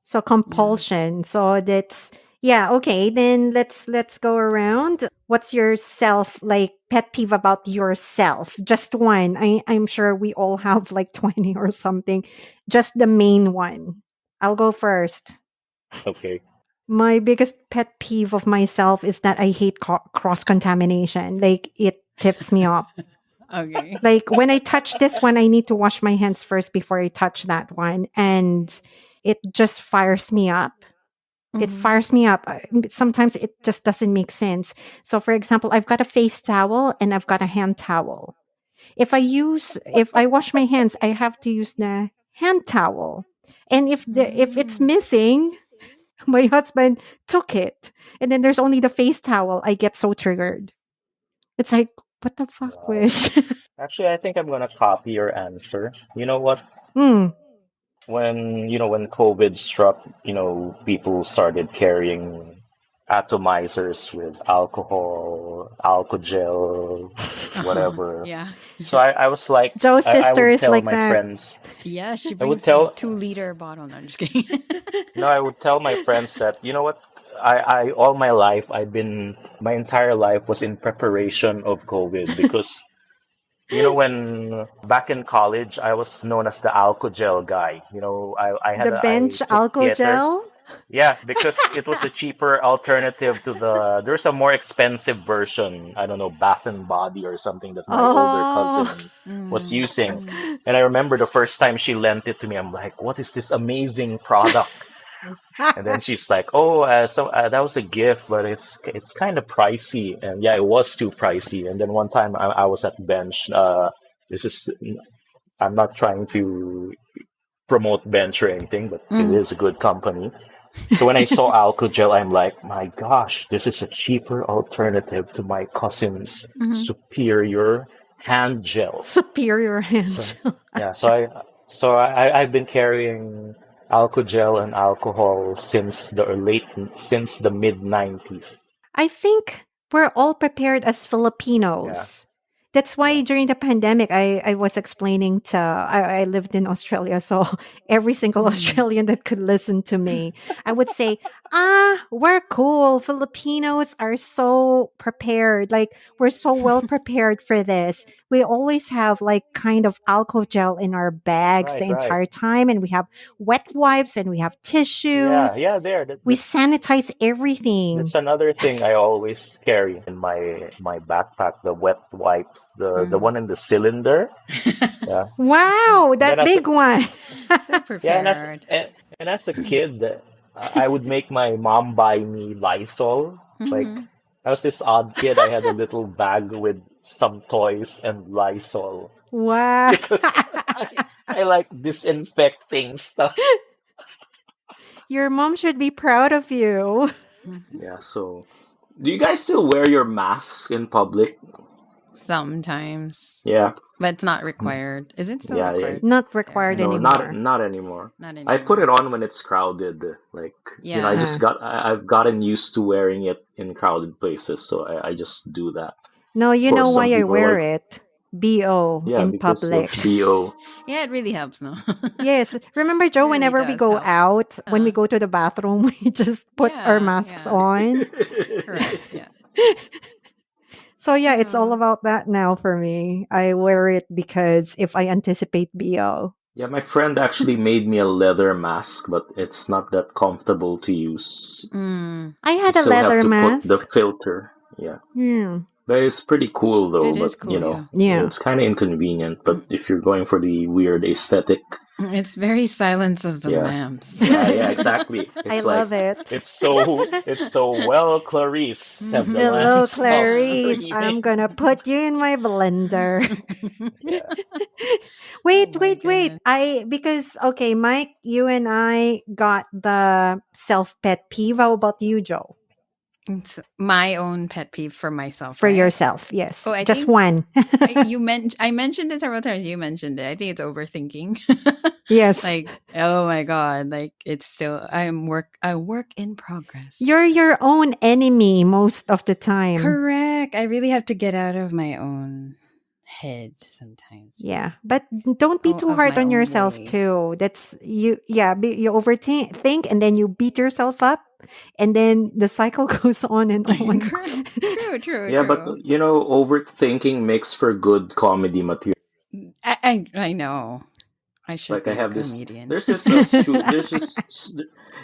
So Yeah. compulsion. So that's yeah, okay. Then let's go around. What's your self like pet peeve about yourself? Just one. I'm sure we all have like 20 or something. Just the main one. I'll go first. Okay. My biggest pet peeve of myself is that I hate cross contamination. Like it tips me off. Okay. Like when I touch this one, I need to wash my hands first before I touch that one. And it just fires me up. It Mhm. fires me up. Sometimes it just doesn't make sense. So, for example, I've got a face towel and I've got a hand towel. If I wash my hands, I have to use the hand towel. And if it's Mm. missing, my husband took it. And then there's only the face towel. I get so triggered. It's like, what the fuck, Wow. wish? Actually, I think I'm gonna copy your answer. You know what? Hmm. When COVID struck, people started carrying atomizers with alcohol, alcohol, whatever. Yeah. So I was like, Joe's I sister would is tell like my that. friends, Yeah, she I would brings a tell, 2-liter bottle. No, I'm just kidding. no, I would tell my friends that, you know what, all my life, my entire life was in preparation of COVID because, when back in college, I was known as the alcohol gel guy. The I bench took alcohol theater. gel. Yeah, because it was a cheaper alternative to there's a more expensive version, I don't know, Bath and Body or something that my older Oh. cousin was Mm. using. Mm. And I remember the first time she lent it to me, I'm like, what is this amazing product? And then she's like, oh, that was a gift, but it's kind of pricey. And yeah, it was too pricey. And then one time I was at Bench. This is, I'm not trying to promote Bench or anything, but it Mm. is a good company. So when I saw Alcogel, I'm like, my gosh, this is a cheaper alternative to my cousin's Mhm. superior hand gel. Superior So hand. yeah, I've been carrying Alcogel and alcohol since the mid '90s. I think we're all prepared as Yeah, Filipinos. That's why yeah. during the pandemic, I was explaining I lived in Australia. So every single Mm. Australian that could listen to me, I would say, we're cool. Filipinos are so prepared. Like, we're so well prepared for this. We always have like kind of alcohol gel in our bags Right, the right. entire time. And we have wet wipes and we have Yeah, tissues. yeah. There, We sanitize everything. that's another thing I always carry in my backpack. The wet wipes, the Mm. one in the cylinder. Yeah. Wow, And then that as big one. So Yeah, prepared. and as a kid, I would make my mom buy me Lysol. Like Mhm. I was this odd kid. I had a little bag with some toys and Lysol Wow. because I like disinfecting stuff. Your mom should be proud of you. Mhm. Yeah, so Do you guys still wear your masks in public? Sometimes, Yeah. but it's not required. Is it still Yeah, yeah. required Not there? required No, anymore. not anymore. Not I put anymore. it on when it's crowded. Like, I Yeah. just I've gotten used to wearing it in crowded places, so I just do that. No, Of you know course, some why I people are wear like, it. BO yeah, in because of public. BO. Yeah, it really helps, no? Yes. Remember, It Joe, really whenever we does go help. out, when we Uh, go to the bathroom, we just put our yeah, masks yeah. on. Correct. Yeah. So, yeah, it's all Oh. about that now for me. I wear it because if I anticipate BO. Yeah, my friend actually made me a leather mask, but it's not that comfortable to use. Mm, I You had a still have leather to put the mask. filter. Yeah. Yeah. But it's pretty cool though, it but is cool, yeah. Yeah. it's kind of inconvenient. But if you're going for the weird aesthetic, It's very Silence of the yeah. Lambs. Yeah, exactly. I It's like love it. it's so well, Clarice, have the Hello, lamp stopped Clarice. screaming. I'm gonna put you in my blender. Yeah. Oh Wait, my wait, wait. goodness. Because okay, Mike, you and I got the self pet peeve. How about you, Joe? It's my own pet peeve for myself, For right? yourself, yes. Oh, I Just think one. I mentioned it several times. You mentioned it. I think it's overthinking. Yes. Like, oh my god, like it's still a work in progress. You're your own enemy most of the time. Correct. I really have to get out of my own head sometimes. Yeah, but don't be too Of hard my on own yourself way. too. That's you. Yeah, you overthink, think, and then you beat yourself up, and then the cycle goes on and on. Yeah, but True. overthinking makes for good comedy material. I know. I should Like I be a have this, comedian. there's this, there's this,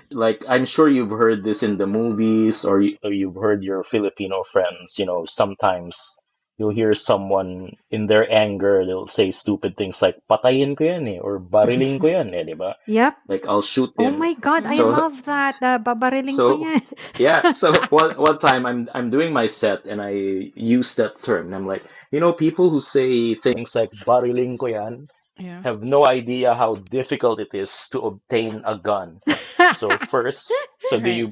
like I'm sure you've heard this in the movies, or you've heard your Filipino friends. Sometimes you'll hear someone in their anger, they'll say stupid things like "patayin ko yan eh" or "bariling ko yan eh," di ba? Yep. Like I'll shoot Oh him. my God, I So love that. Babariling ko so yan. yeah. So one time I'm doing my set and I use that term. And I'm like, people who say things like "bariling ko yan" Yeah. have no idea how difficult it is to obtain a gun. So first, Right. do you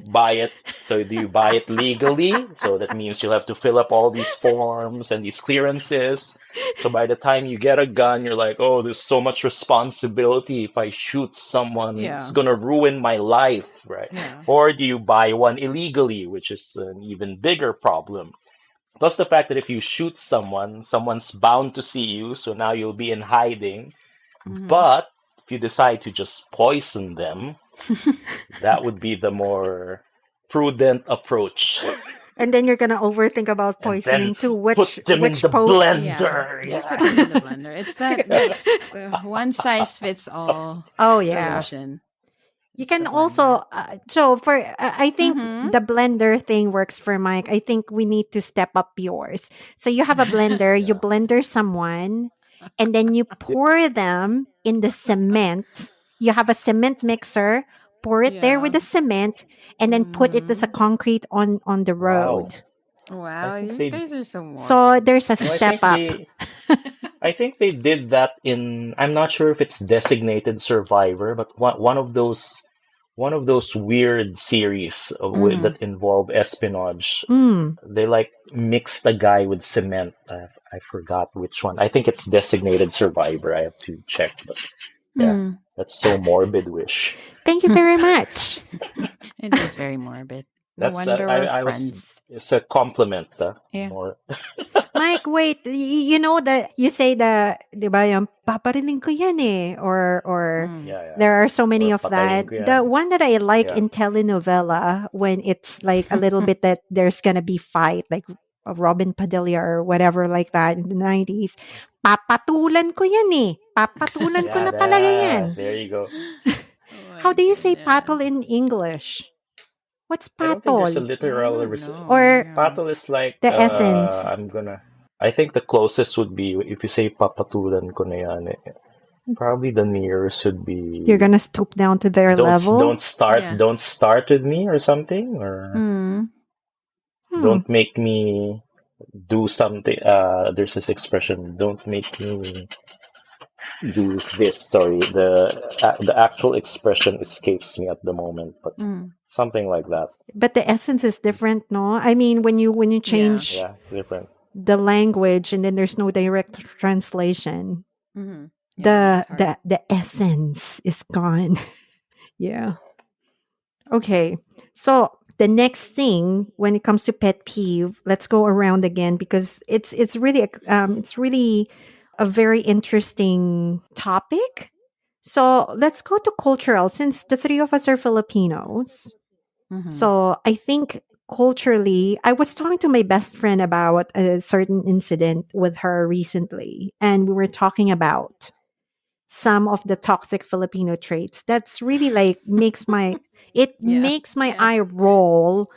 buy it legally? So that means you'll have to fill up all these forms and these clearances. So by the time you get a gun, you're like, oh, there's so much responsibility. If I shoot someone, it's Yeah. gonna ruin my life, right? Yeah. Or do you buy one illegally, which is an even bigger problem? Plus the fact that if you shoot someone, someone's bound to see you, so now you'll be in hiding. Mhm. But if you decide to just poison them, that would be the more prudent approach. And then you're gonna overthink about And then poisoning too. put them in the Yeah. blender. Just Yeah. put them in the blender. It's that's the one size fits all Oh yeah. solution. You It's the can blender. also so for I think Mhm. the blender thing works for Mike. I think we need to step up yours. So you have a blender, you Yeah. blender someone, and then you pour them in the cement. You have a cement mixer, pour it there with Yeah. the cement, and then put it as a Mhm. concrete on the Wow. road. I Wow, think you they guys are so So morbid. there's a no, step up. I think they did that in, I'm not sure if it's Designated Survivor, but one of those weird series Mhm. that involve espionage. Mm. They like mixed a guy with cement. I forgot which one. I think it's Designated Survivor. I have to check, but yeah, Hmm. that's so morbid wish. Thank you very much. It is very morbid. No That's wonder we're I was friends. It's a compliment, Yeah. more. Mike, wait. You know that you say the, di ba, yung papariling ko yan eh. Or Mm. Yeah, yeah. there are so many Or of patayin that. ko The yan. one that I like Yeah. in telenovela when it's like a little bit that there's gonna be fight, like Robin Padilla or whatever like that in the 90s. Papatulan ko yan eh. Papatulan ko Yeah, na talaga yan. there you go. Oh How my do you say goodness. patol in English? What's I don't think there's a patol? I literal don't know. Or Yeah. Patol is like the essence? I think the closest would be if you say papatulan ko na yan. Probably the nearest would be You're gonna stoop down to their level? Yeah. don't start with me or something, or Mm. don't make me do something. There's this expression, don't make me do this. Sorry, the actual expression escapes me at the moment, but Mm. something like that. But the essence is different, no? I mean, when you Yeah. change Yeah, it's different. the language and then there's no direct translation, Mm-hmm. Yeah, the it's hard. the essence is gone. Yeah. Okay. So the next thing when it comes to pet peeve, let's go around again because it's really a very interesting topic. So let's go to cultural since the three of us are Filipinos. Mm-hmm. So I think culturally, I was talking to my best friend about a certain incident with her recently, and we were talking about some of the toxic Filipino traits. That's really like it Yeah. makes my Yeah. eye roll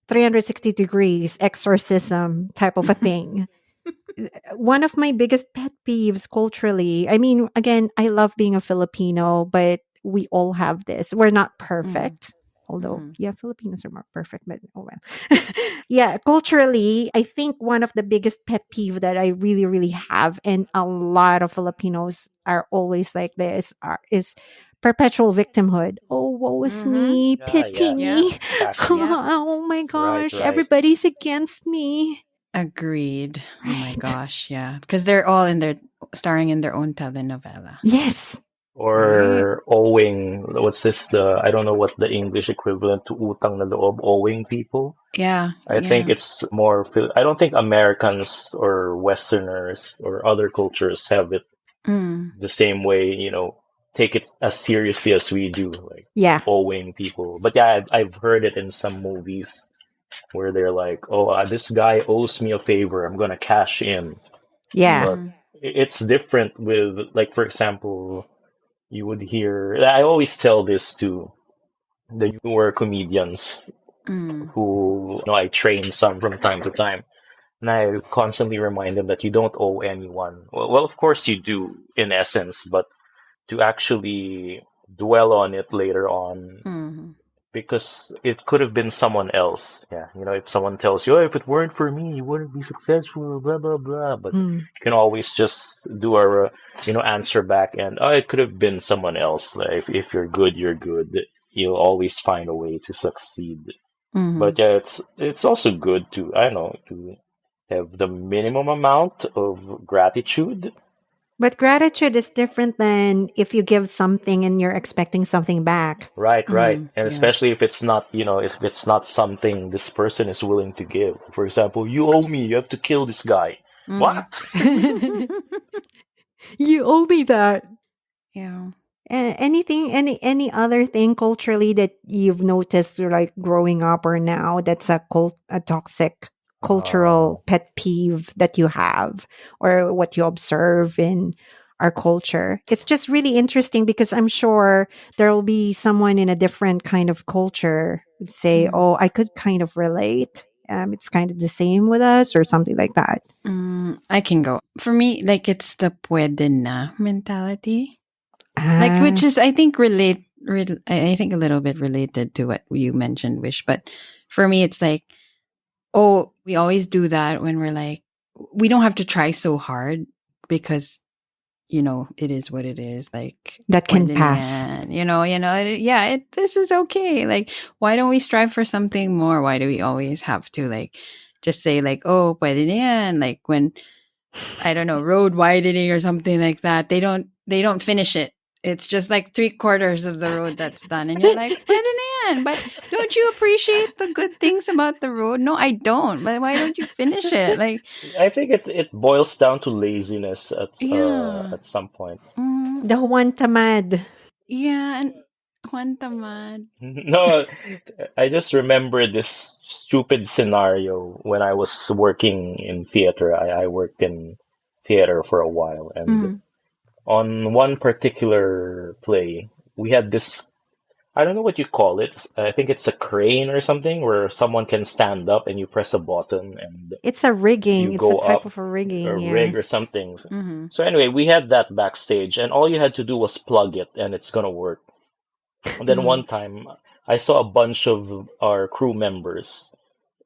360 degrees exorcism type of a thing. One of my biggest pet peeves culturally, I mean, again, I love being a Filipino, but we all have this. We're not Mm-hmm. perfect. Although, Mm-hmm. yeah, Filipinos are more perfect, but oh well. Yeah, culturally, I think one of the biggest pet peeve that I really, really have, and a lot of Filipinos are always like this, is perpetual victimhood. Oh, woe is Mm-hmm. me, Yeah, pity yeah, Yeah. me. exactly. Yeah. Oh my Right, gosh, right. everybody's against me. Agreed. Oh my Right. gosh. Yeah. Because they're all starring in their own telenovela. Yes. Right. Or owing, what's this? I don't know what the English equivalent to utang na loob, owing people. Yeah. I think Yeah. it's more, I don't think Americans or Westerners or other cultures have it Mm. the same way, take it as seriously as we do, like Yeah. owing people. But yeah, I've heard it in some movies where they're like, oh, this guy owes me a favor, I'm gonna cash in. Yeah. But Mm-hmm. it's different with, like, for example, you would hear, I always tell this to the newer comedians Mm. who, I train some from time to time. And I constantly remind them that you don't owe anyone. Well, of course you do in essence, but to actually dwell on it later on, Mm-hmm. because it could have been someone else. Yeah, if someone tells you, oh, if it weren't for me, you wouldn't be successful, blah, blah, blah. But Mm. you can always just do a, answer back and, oh, it could have been someone else. Like, if you're good, you're good. You'll always find a way to succeed. Mm-hmm. But yeah, it's also good to, I don't know, to have the minimum amount of gratitude. But gratitude is different than if you give something and you're expecting something back. Right, right. Mm. And Yeah. especially if it's not, if it's not something this person is willing to give. For example, you owe me, you have to kill this guy. Mm-hmm. What? You owe me that. Yeah. Anything, any other thing culturally that you've noticed, or like growing up or now, that's a toxic Uh, cultural pet peeve that you have, or what you observe in our culture? It's just really interesting because I'm sure there will be someone in a different kind of culture would say, Mm. "Oh, I could kind of relate. It's kind of the same with us," or something like that. I can go. For me, like it's the puede na mentality. Like which Ah, is I think I think a little bit related to what you mentioned, Wish. But for me it's like, oh, we always do that when we're like we don't have to try so hard because it is what it is. Like that can puede na pass. yan, this is okay. Like why don't we strive for something more? Why do we always have to like just say like, oh, puede na yan? Like when I don't know, road widening or something like that. They don't finish it. It's just like 3/4 of the road that's done. And you're like, pwede na yan. But don't you appreciate the good things about the road? No, I don't. But why don't you finish it? Like, I think it boils down to laziness yeah. at some point. Mm, The Juan Tamad. yeah. And Juan Tamad. No, I just remember this stupid scenario when I was working in theater. I worked in theater for a while, and Mm, on one particular play, we had this, I don't know what you call it. I think it's a crane or something where someone can stand up and you press a button and It's a rigging. you It's a go type up of a a rigging. Yeah. rig or something. mm-hmm. So anyway, we had that backstage and all you had to do was plug it and it's gonna work. And then Mm, one time I saw a bunch of our crew members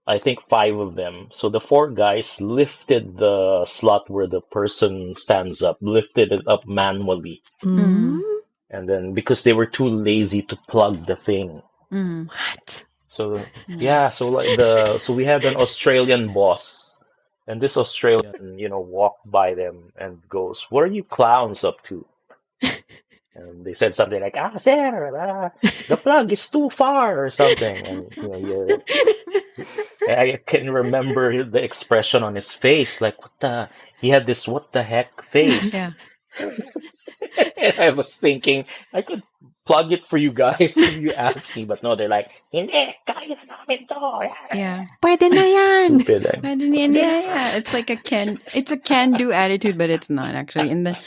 I think five of them. So the four guys lifted the slot where the person stands up, lifted it up manually. Mm. Mm. And then because they were too lazy to plug the thing. Mm. What? So Yeah. yeah, so we had an Australian boss, and this Australian, walked by them and goes, "What are you clowns up to?" And they said something like, sir, the plug is too far or something. And I can remember the expression on his face, like he had this what the heck face. Yeah. And I was thinking I could plug it for you guys if you ask me, but no, they're like, hindi, kaya na namin to. Yeah. Pwede na yan. Stupid. Imagine, yeah. It's like it's a can-do attitude, but it's not actually. And then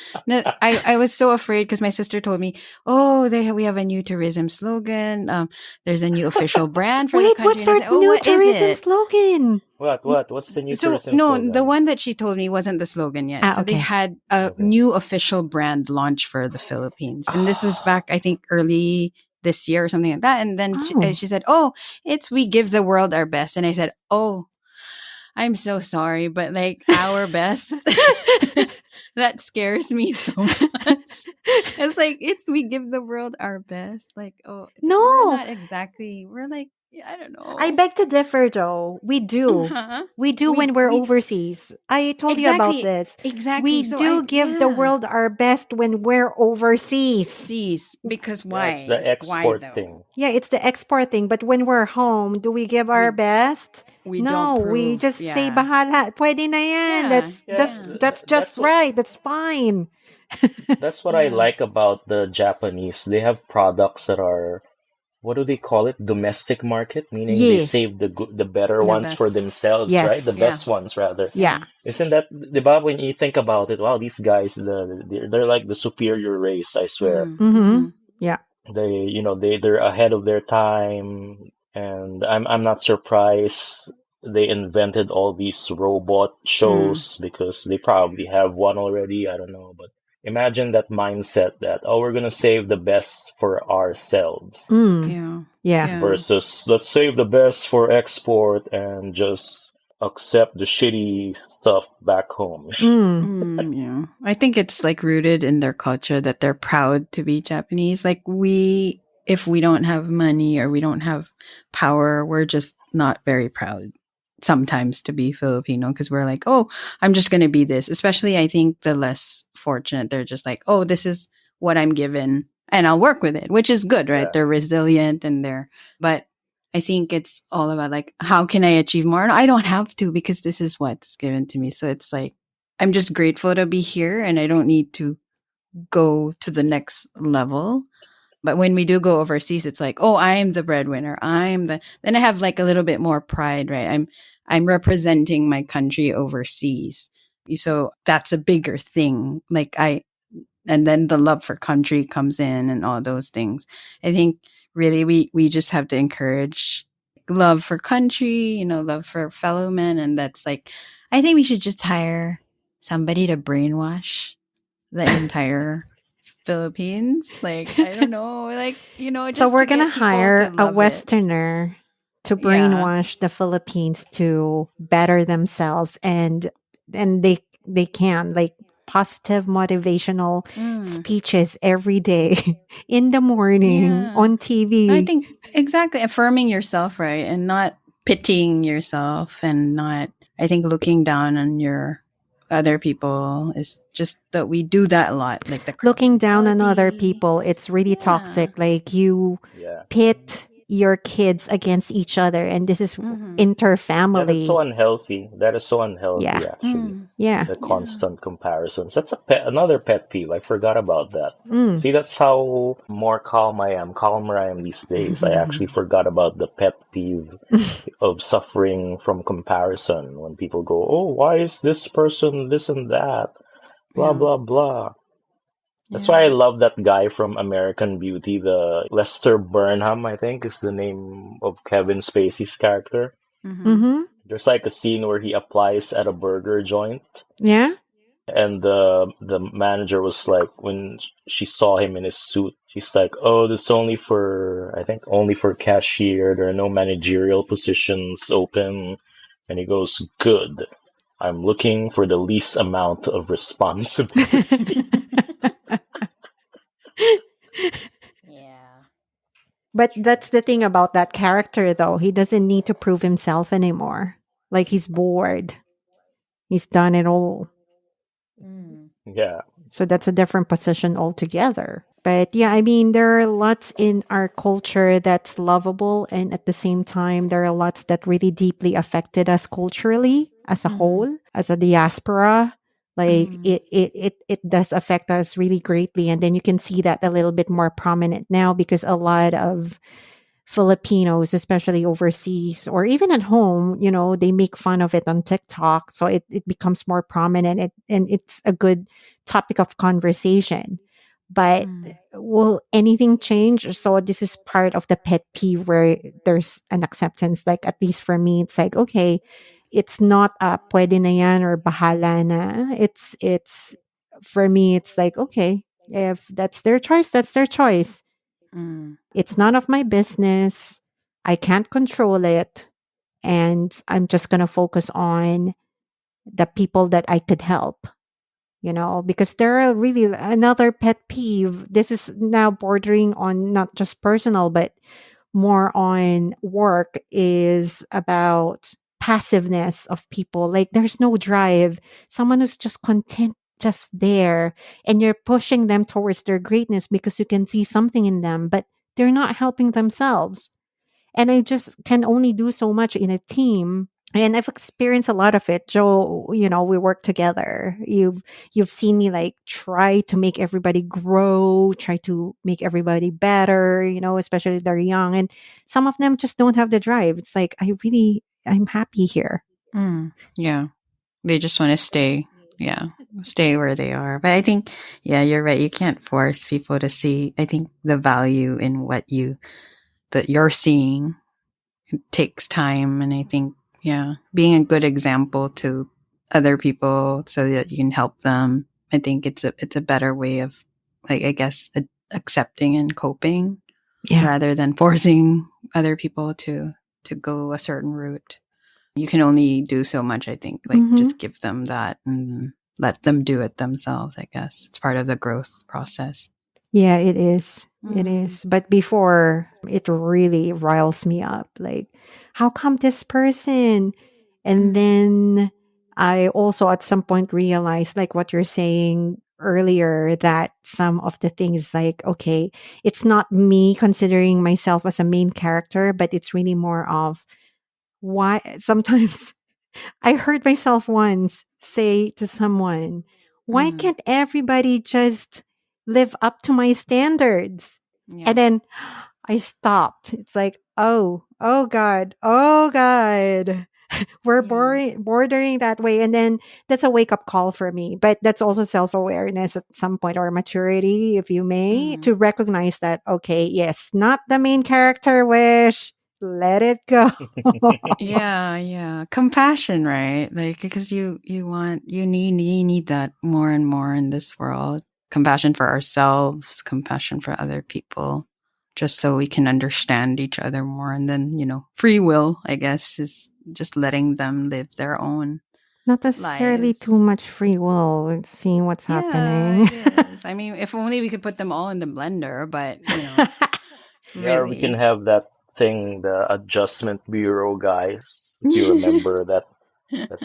I was so afraid because my sister told me, oh, we have a new tourism slogan. There's a new official brand for the Wait, country. what's And I our said, oh, new what is tourism it? slogan? What's the new So tourism no, slogan? the one that she told me wasn't the slogan yet. So they Okay. had a new official brand launch for the Philippines, and this was back, I think, early this year or something like that. And then Oh. she said, "Oh, it's we give the world our best," and I said, "Oh, I'm so sorry, but like our best." That scares me so much. It's like we give the world our best. Like, oh, No. we're not exactly. We're like, I don't know. I beg to differ, though. We do. Uh-huh. We do when we're overseas. I told you about this. Exactly. We do give the world our best when we're overseas. Seas, because why? That's the Why export though? thing. Yeah, it's the export thing. But when we're home, do we give our best? We No, don't we prove, just say yeah. bahala. Pwede na yan. Yeah, That's just that's what right. That's fine. that's what I Yeah. like about the Japanese. They have products that are, what do they call it? Domestic market, meaning they Yeah. save the better The ones for best. themselves, right? The Yes. Yeah. best ones rather. Yeah. Isn't that, diba, when you think about it, wow, these guys, they're like the superior race, I swear. Mm-hmm. Yeah. They're ahead of their time, and I'm not surprised they invented all these robot shows because they probably have one already. I don't know, but imagine that mindset that, oh, we're gonna save the best for ourselves Mm. Yeah. Yeah. versus let's save the best for export and just accept the shitty stuff back home. Yeah. I think it's like rooted in their culture that they're proud to be Japanese. Like if we don't have money or we don't have power, we're just not very proud sometimes to be Filipino because we're like, oh, I'm just going to be this. Especially, I think the less fortunate, they're just like, oh, this is what I'm given and I'll work with it, which is good, right? Yeah. They're resilient but I think it's all about like, how can I achieve more? And I don't have to because this is what's given to me. So it's like, I'm just grateful to be here and I don't need to go to the next level. But when we do go overseas, it's like, oh, I'm the breadwinner. Then I have like a little bit more pride, right? I'm representing my country overseas. So that's a bigger thing. And then the love for country comes in and all those things. I think really we just have to encourage love for country, love for fellow men. And that's like, I think we should just hire somebody to brainwash the entire Philippines. Like, I don't know, just So we're to gonna get people hire to a love it. Westerner to brainwash the Philippines to better themselves, and they can like positive motivational speeches every day in the morning on TV. I think exactly affirming yourself, right, and not pitying yourself, and not, I think, looking down on your other people is just that we do that a lot, like the looking down on other quality. people. It's really toxic. Like you Yeah. pit your kids against each other, and this is Yeah, interfamily. that's so unhealthy. That is so unhealthy, Yeah. actually. Yeah. The constant comparisons. That's another pet peeve. I forgot about that. Mm. See, that's how calmer I am these days. I actually forgot about the pet peeve of suffering from comparison. When people go, oh, why is this person this and that? Blah, blah, blah. That's why I love that guy from American Beauty, the Lester Burnham, I think is the name of Kevin Spacey's character. Mm-hmm. There's like a scene where he applies at a burger joint. Yeah. And the manager was like, when she saw him in his suit, she's like, "Oh, this is only for, I think, only for cashier. There are no managerial positions open." And he goes, "Good. I'm looking for the least amount of responsibility." Yeah. But that's the thing about that character, though. He doesn't need to prove himself anymore. Like, he's bored. He's done it all. Mm. Yeah. So that's a different position altogether. But yeah, I mean, there are lots in our culture that's lovable. And at the same time, there are lots that really deeply affected us culturally as a Mhm. whole, as a diaspora. Like Mm. it does affect us really greatly. And then you can see that a little bit more prominent now because a lot of Filipinos, especially overseas or even at home, they make fun of it on TikTok. So it becomes more prominent and it's a good topic of conversation. But Mm. will anything change? So this is part of the pet peeve where there's an acceptance. Like, at least for me, it's like, okay, it's not pwede na yan or bahala na. It's for me, it's like, okay, if that's their choice, that's their choice. Mm. It's none of my business. I can't control it. And I'm just going to focus on the people that I could help, because there are really another pet peeve. This is now bordering on not just personal, but more on work, is about passiveness of people. Like, there's no drive. Someone who's just content, just there, and you're pushing them towards their greatness because you can see something in them, but they're not helping themselves. And I just can only do so much in a team. And I've experienced a lot of it. Joe, we work together. You've seen me like try to make everybody grow, try to make everybody better, especially if they're young. And some of them just don't have the drive. It's like, I'm happy here. Mm. Yeah. They just want to stay. Yeah. Stay where they are. But I think, yeah, you're right. You can't force people to see, I think, the value in that you're seeing. It takes time. And I think, yeah, being a good example to other people so that you can help them. I think it's a better way of, like, I guess, accepting and coping Yeah. rather than forcing other people to go a certain route. You can only do so much, I think. Like, Hmm. just give them that and let them do it themselves, I guess. It's part of the growth process. Yeah, it is. It Mm. is. But before, it really riles me up. Like, how come this person? And Mm. then I also at some point realized, like what you're saying earlier, that some of the things, like, okay, it's not me considering myself as a main character, but it's really more of why sometimes I heard myself once say to someone, why Mm. can't everybody just live up to my standards? And Yeah. then I stopped. It's like, oh God, oh God. We're Yeah. bordering that way. And then that's a wake up call for me. But that's also self awareness at some point, or maturity, if you may, Mm. to recognize that, okay, yes, not the main character wish. Let it go. Yeah, yeah. Compassion, right? Like, because you need that more and more in this world. Compassion for ourselves, compassion for other people, just so we can understand each other more. And then, free will, I guess, is just letting them live their own Not necessarily too lives. much free will and seeing what's Yeah, happening. it is. I mean, if only we could put them all in the blender, but, Yeah, or we can really. have that thing, the Adjustment Bureau guys, if you remember that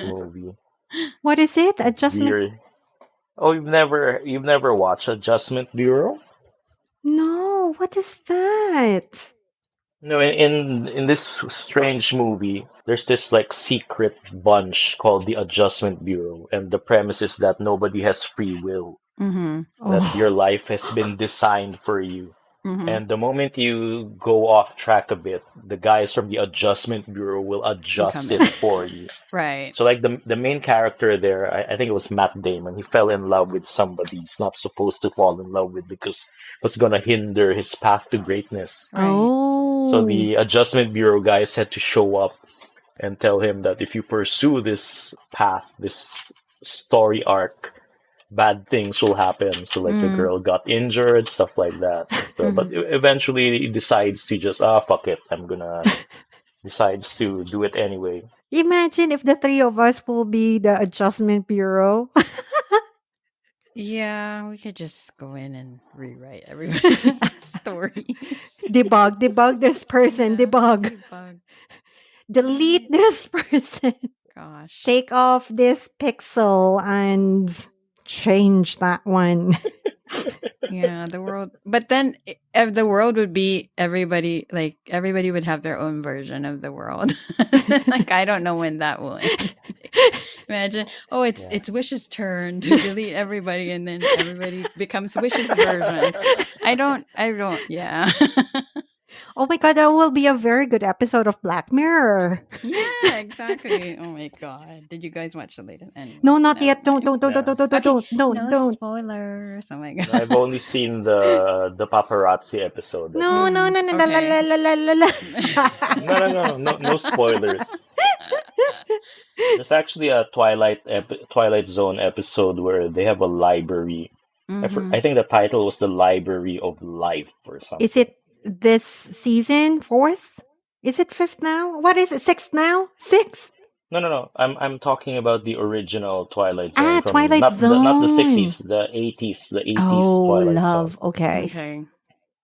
movie. What is it? It's Adjustment? weird. Oh, you've never watched Adjustment Bureau? No, what is that? No, in this strange movie, there's this like secret bunch called the Adjustment Bureau, and the premise is that nobody has free will, Mm-hmm. that your Oh, life has been designed for you. Mm-hmm. And the moment you go off track a bit, the guys from the Adjustment Bureau will And come adjust in. it for you. Right. So like the main character there, I think it was Matt Damon. He fell in love with somebody he's not supposed to fall in love with because it was gonna hinder his path to greatness. Right. So oh, the Adjustment Bureau guys had to show up and tell him that if you pursue this path, this story arc, bad things will happen. So like the Mm. girl got injured, stuff like that. So, but Mhm. eventually he decides to just fuck it. I'm gonna decides to do it anyway. Imagine if the three of us will be the adjustment bureau. Yeah, we could just go in and rewrite everybody's stories. Debug this person, Yeah, debug. debug. Delete Right. this person. Gosh. Take off this pixel and change that one. Yeah, the world. But then if the world would be everybody, like everybody would have their own version of the world. Like I don't know when that will end. Imagine, oh, it's Yeah. it's Wish's turn to delete everybody, and then everybody becomes Wish's version. I don't. Yeah. Oh my god, that will be a very good episode of Black Mirror. Yeah, exactly. Oh my god. Did you guys watch the latest? No, Anyway, not never yet. Don't, mind. don't, don't, don't, Yeah. don't, don't, Okay, no don't. spoilers. Oh my god. I've only seen the paparazzi episode. That's No, it. no, no, no, la, la, Okay. la, la, la, la. No spoilers. There's actually a Twilight Zone episode where they have a library. Mm-hmm. I think the title was the Library of Life or Is something. it this season? Fourth? Is it fifth now? What is it? Sixth now? Sixth? No. I'm talking about the original Twilight Zone Ah, from Twilight not the Zone. 60s, the 80s, the 80s Oh, Twilight Zone. love. Okay. Okay.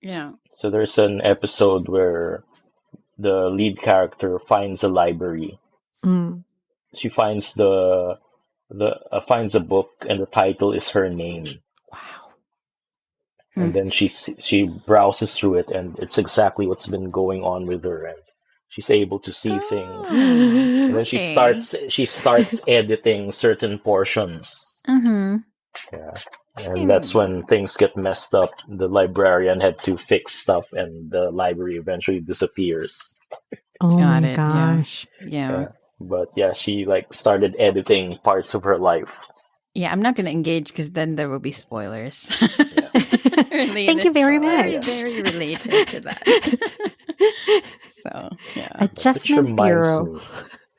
Yeah. So there's an episode where the lead character finds a library. Mm. She finds finds a book and the title is her name. Wow. And then she browses through it and it's exactly what's been going on with her and she's able to see things. Oh, And then okay. she starts editing certain portions. Mm-hmm. Yeah. And that's when things get messed up. The librarian had to fix stuff and the library eventually disappears. Oh Got my it. Yeah. gosh. Yeah. Yeah. But yeah, she like started editing parts of her life. Yeah, I'm not going to engage because then there will be spoilers. Yeah. Thank you very Very, much. very related to that. So, yeah. Which Adjustment reminds Bureau.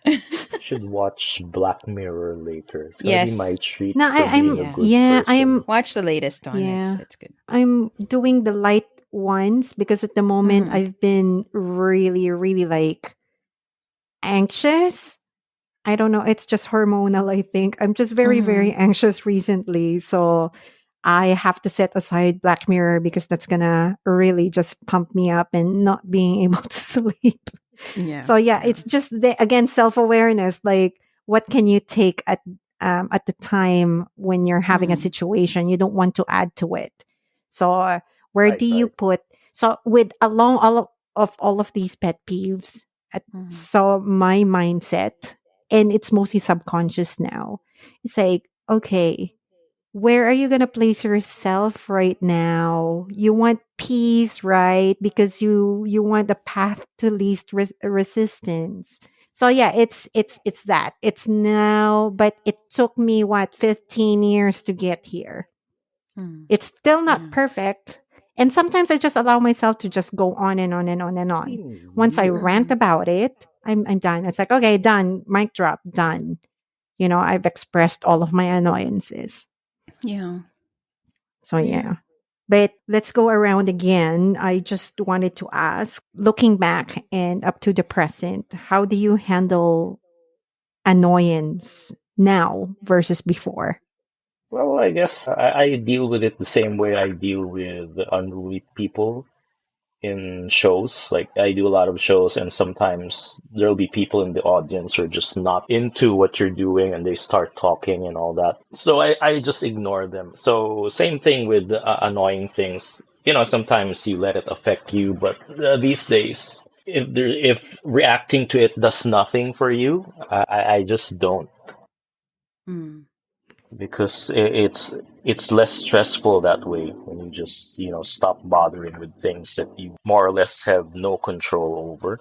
me, I should watch Black Mirror later. It's gonna be Yes. my treat No, for being a Yeah. good yeah, person. Watch the latest one. Yeah. It's good. I'm doing the light ones because at the moment Mhm. I've been really, really like anxious. I don't know. It's just hormonal, I think. I'm just very, very anxious recently. So I have to set aside Black Mirror because that's going to really just pump me up and not being able to sleep. Yeah. So yeah, it's just again self-awareness. Like, what can you take at the time when you're having a situation? You don't want to add to it. So where Right, do you right. put? So with along all of these pet peeves, so my mindset, and it's mostly subconscious now. It's like, okay, where are you going to place yourself right now? You want peace, right? Because you want the path to least resistance. So yeah, it's that. It's now, but it took me what 15 years to get here. It's still not perfect. And sometimes I just allow myself to just go on and on and on and on. Once I rant about it, I'm done. It's like, okay, done. Mic drop, done. I've expressed all of my annoyances. Yeah. So yeah. But let's go around again. I just wanted to ask, looking back and up to the present, how do you handle annoyance now versus before? Well, I guess I deal with it the same way I deal with unruly people in shows. Like I do a lot of shows, and sometimes there'll be people in the audience who are just not into what you're doing, and they start talking and all that. So I just ignore them. So same thing with annoying things. Sometimes you let it affect you, but these days, if reacting to it does nothing for you, I just don't because it's less stressful that way when you just stop bothering with things that you more or less have no control over.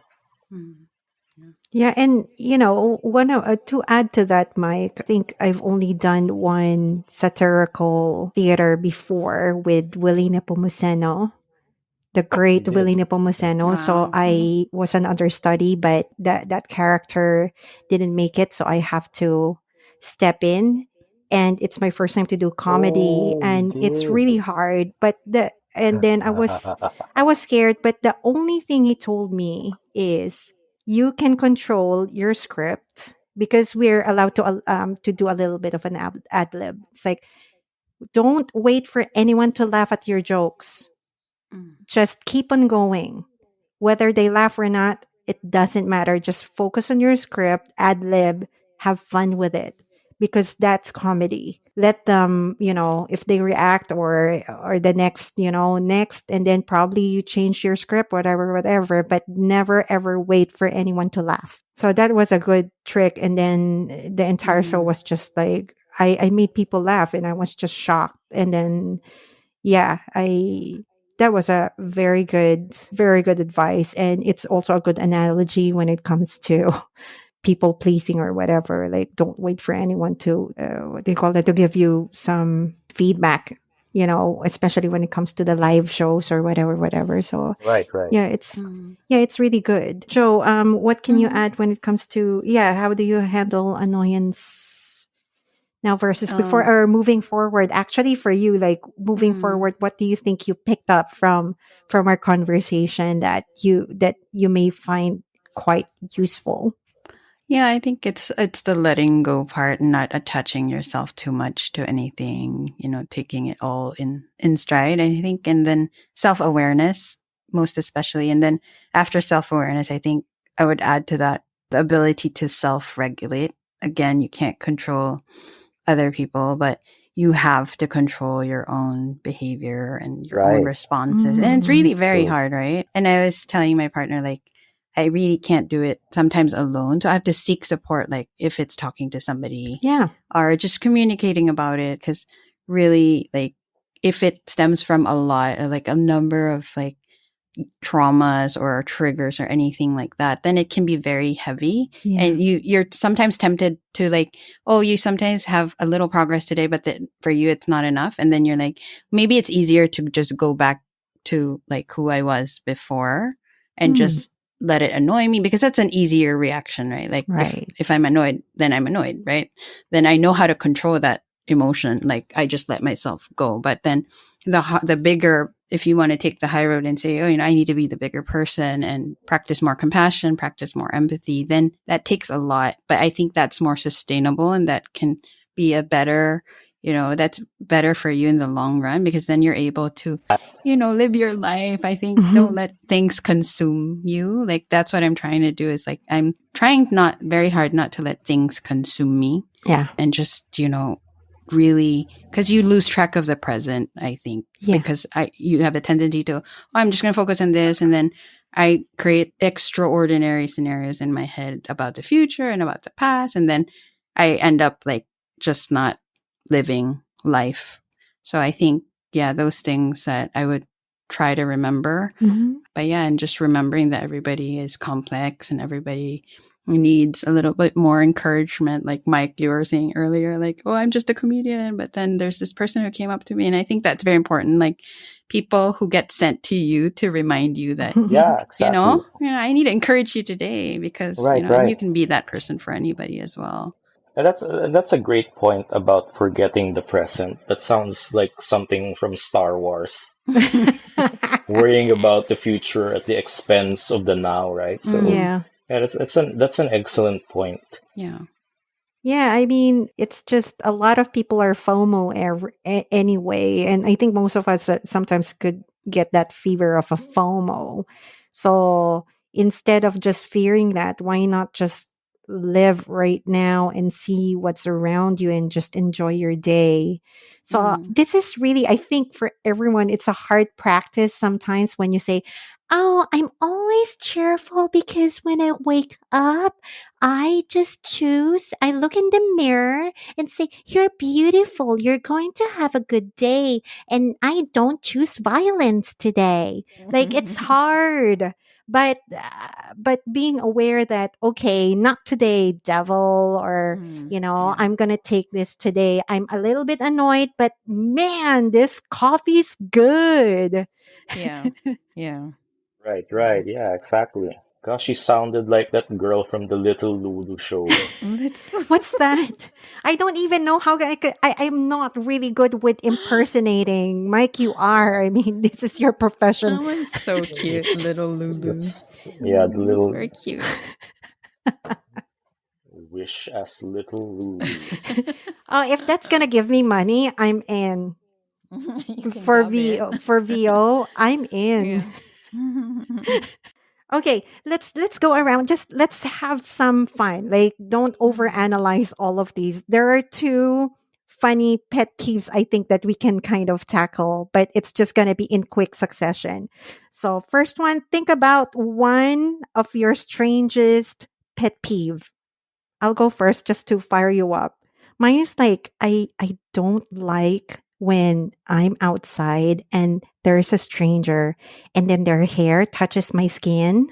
Yeah, and to add to that, Mike, I think I've only done one satirical theater before with Willie Nepomuceno, the You great Willie did. Nepomuceno. So Wow. I was an understudy, but that character didn't make it, so I have to step in. and it's my first time to do comedy, Oh, you and it's really did. hard. But and then I was scared, but the only thing he told me is you can control your script because we're allowed to do a little bit of an ad lib. It's like, don't wait for anyone to laugh at your jokes. Mm. Just keep on going. Whether they laugh or not, it doesn't matter. Just focus on your script, ad lib, have fun with it because that's comedy. Let them, if they react or the next, next, and then probably you change your script, whatever, but never ever wait for anyone to laugh. So that was a good trick. And then the entire show Mm. was just like I made people laugh and I was just shocked. And then yeah, I that was a very good advice. And it's also a good analogy when it comes to people pleasing or whatever. Like, don't wait for anyone to, what do you call it, to give you some feedback, especially when it comes to the live shows or whatever. So, Right, right. yeah, it's. Mm. Yeah, it's really good. Joe, what can you Mhm. add when it comes to, how do you handle annoyance now versus before Um, or moving forward? Actually, for you, like moving mm. forward, what do you think you picked up from our conversation that you may find quite useful? Yeah, I think it's the letting go part, not attaching yourself too much to anything, taking it all in stride, I think, and then self-awareness most especially. And then after self-awareness, I think I would add to that the ability to self-regulate. Again, you can't control other people, but you have to control your own behavior and your own Right. responses. And it's Mm, really very True. hard, right? And I was telling my partner, like, I really can't do it sometimes alone. So I have to seek support, like if it's talking to somebody yeah. or just communicating about it. Cause really, like, if it stems from a lot, or like a number of like traumas or triggers or anything like that, then it can be very heavy. Yeah. And you're sometimes tempted to like, oh, you sometimes have a little progress today, but for you it's not enough. And then you're like, maybe it's easier to just go back to like who I was before and Mm, just let it annoy me, because that's an easier reaction, right? Like if right. I'm annoyed, then I'm annoyed, right? Then I know how to control that emotion. Like I just let myself go. But then the bigger, if you want to take the high road and say, oh, I need to be the bigger person and practice more compassion, practice more empathy, then that takes a lot. But I think that's more sustainable, and that can be a better, that's better for you in the long run, because then you're able to, live your life. I think don't Mhm. let things consume you. Like that's what I'm trying to do, is like I'm trying not very hard not to let things consume me, Yeah. and just, really, because you lose track of the present, I think, Yeah. because you have a tendency to, oh, I'm just going to focus on this, and then I create extraordinary scenarios in my head about the future and about the past, and then I end up like just not living life. So I think, yeah, those things that I would try to remember. Mhm. But yeah, and just remembering that everybody is complex and everybody needs a little bit more encouragement. Like Mike, you were saying earlier, like, oh, I'm just a comedian. But then there's this person who came up to me. And I think that's very important. Like people who get sent to you to remind you that, Yeah, exactly. I need to encourage you today, because, Right, and right. you can be that person for anybody as well. And that's a great point about forgetting the present. That sounds like something from Star Wars. Worrying about the Yes. future at the expense of the now, right? So Mm, Yeah. yeah, that's an excellent point. yeah. Yeah, I mean, it's just a lot of people are FOMO anyway, and I think most of us sometimes could get that fever of a FOMO. So instead of just fearing that, why not just live right now and see what's around you and just enjoy your day? So Mm, this is really, I think, for everyone, it's a hard practice sometimes when you say, "Oh, I'm always cheerful because when I wake up." I look in the mirror and say, "You're beautiful. You're going to have a good day." And I don't choose violence today. Like, it's hard. But being aware that, okay, not today, devil, or, yeah. I'm going to take this today. I'm a little bit annoyed, but man, this coffee's good. Yeah. Yeah. Right, Yeah. right. Yeah, exactly. Gosh, she sounded like that girl from the Little Lulu show. Little. What's that? I don't even know how I could. I'm not really good with impersonating. Mike, you are. I mean, this is your profession. That one's so cute, That's little Lulu. yeah, the It's little very cute. wish as little Lulu. Oh, if that's gonna give me money, I'm in. You can For dub it. For VO, I'm in. Yeah. Okay, let's go around. Just let's have some fun. Like, don't overanalyze all of these. There are two funny pet peeves I think that we can kind of tackle, but it's just going to be in quick succession. So, first one, think about one of your strangest pet peeve. I'll go first just to fire you up. Mine is like I don't like when I'm outside and there's a stranger and then their hair touches my skin.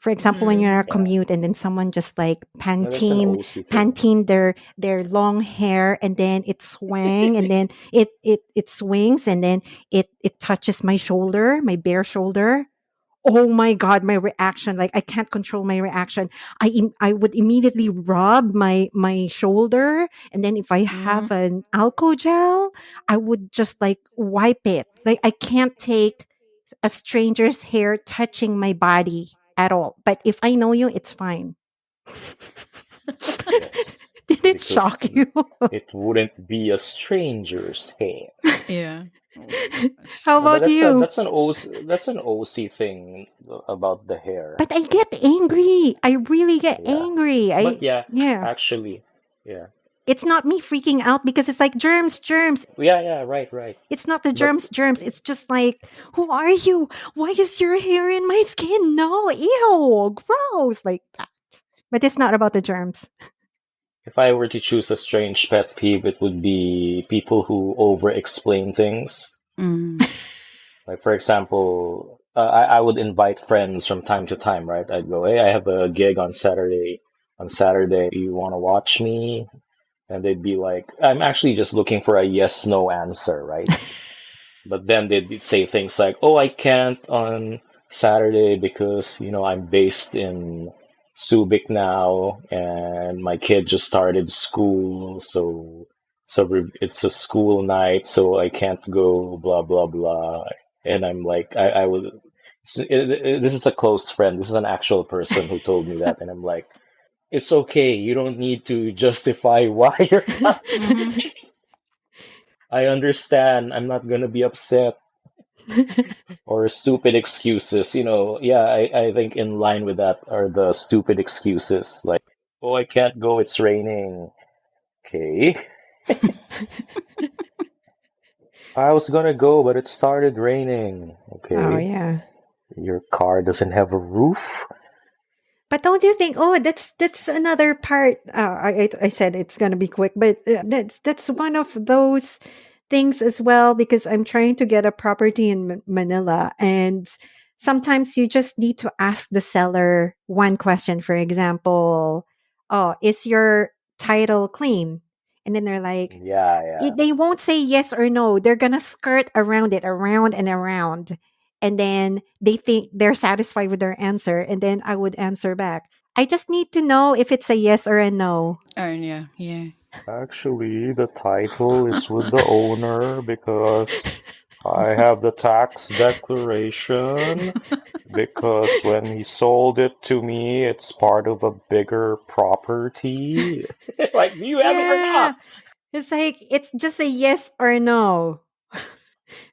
For example, when you're on a Yeah, commute and then someone just like no, that's an OC thing. pantene their long hair and then it swang and then it swings and then it touches my shoulder, my bare shoulder. Oh my god, my reaction, like I can't control my reaction. I would immediately rub my shoulder, and then if I have an alcohol gel, I would just like wipe it. Like I can't take a stranger's hair touching my body at all. But if I know you, it's fine. Yes, Did it because shock you? it wouldn't be a stranger's hand. Yeah. Oh gosh. How No, but about you? that's an OC thing about the hair. But I get angry. I really get Yeah, angry. but yeah, Yeah. actually, yeah, It's not me freaking out because it's like germs, germs. yeah, right, right. It's not the But germs, germs. It's just like, who are you? Why is your hair in my skin? No, ew, gross, like that. But it's not about the germs. if I were to choose a strange pet peeve, it would be people who over-explain things. Mm. Like, for example, I would invite friends from time to time, right? I'd go, hey, I have a gig on Saturday. On Saturday, you want to watch me? And they'd be like, I'm actually just looking for a yes, no answer, right? But then they'd say things like, oh, I can't on Saturday because, I'm based in Subic now and my kid just started school. It's a school night, so I can't go, blah, blah, blah. And I'm like, I would, this is a close friend. This is an actual person who told me that. And I'm like, it's okay. You don't need to justify why you're not. I understand. I'm not gonna be upset or stupid excuses. Yeah, I think in line with that are the stupid excuses like, oh, I can't go. It's raining. Okay. I was gonna go, but it started raining. Oh Okay. yeah. Your car doesn't have a roof? But don't you think? Oh, that's another part. I said it's gonna be quick, but that's one of those things as well because I'm trying to get a property in Manila, and sometimes you just need to ask the seller one question. For example, oh, is your title clean? And then they're like, Yeah, yeah. they won't say yes or no. They're gonna skirt around it, around and around. And then they think they're satisfied with their answer. And then I would answer back. I just need to know if it's a yes or a no. Oh yeah, yeah. Actually, the title is with the owner because I have the tax declaration because when he sold it to me, it's part of a bigger property. Like, do you have it or Yeah. not? It's like, it's just a yes or no.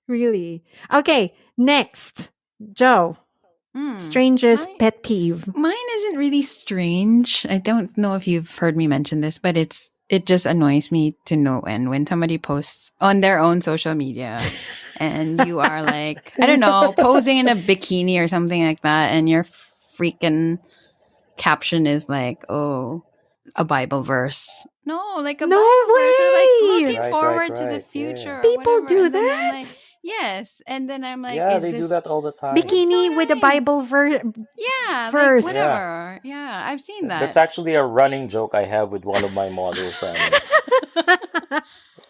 Really. Okay. Next, Joe. Strangest Mine, pet peeve. mine isn't really strange. I don't know if you've heard me mention this, but it just annoys me to no end when somebody posts on their own social media and you are like, I don't know, posing in a bikini or something like that, and your freaking caption is like, oh, a Bible verse. No, like a No Bible verse, or like way. looking Right, right, forward to the right. future Yeah. or People whatever. do And then I'm that? like, yes. And then I'm like, Yeah, is they do this that all the time. that's so Bikini with a nice? Bible Yeah, like verse. Yeah. whatever. Yeah, I've seen That's that. actually a running joke I have with one of my model friends.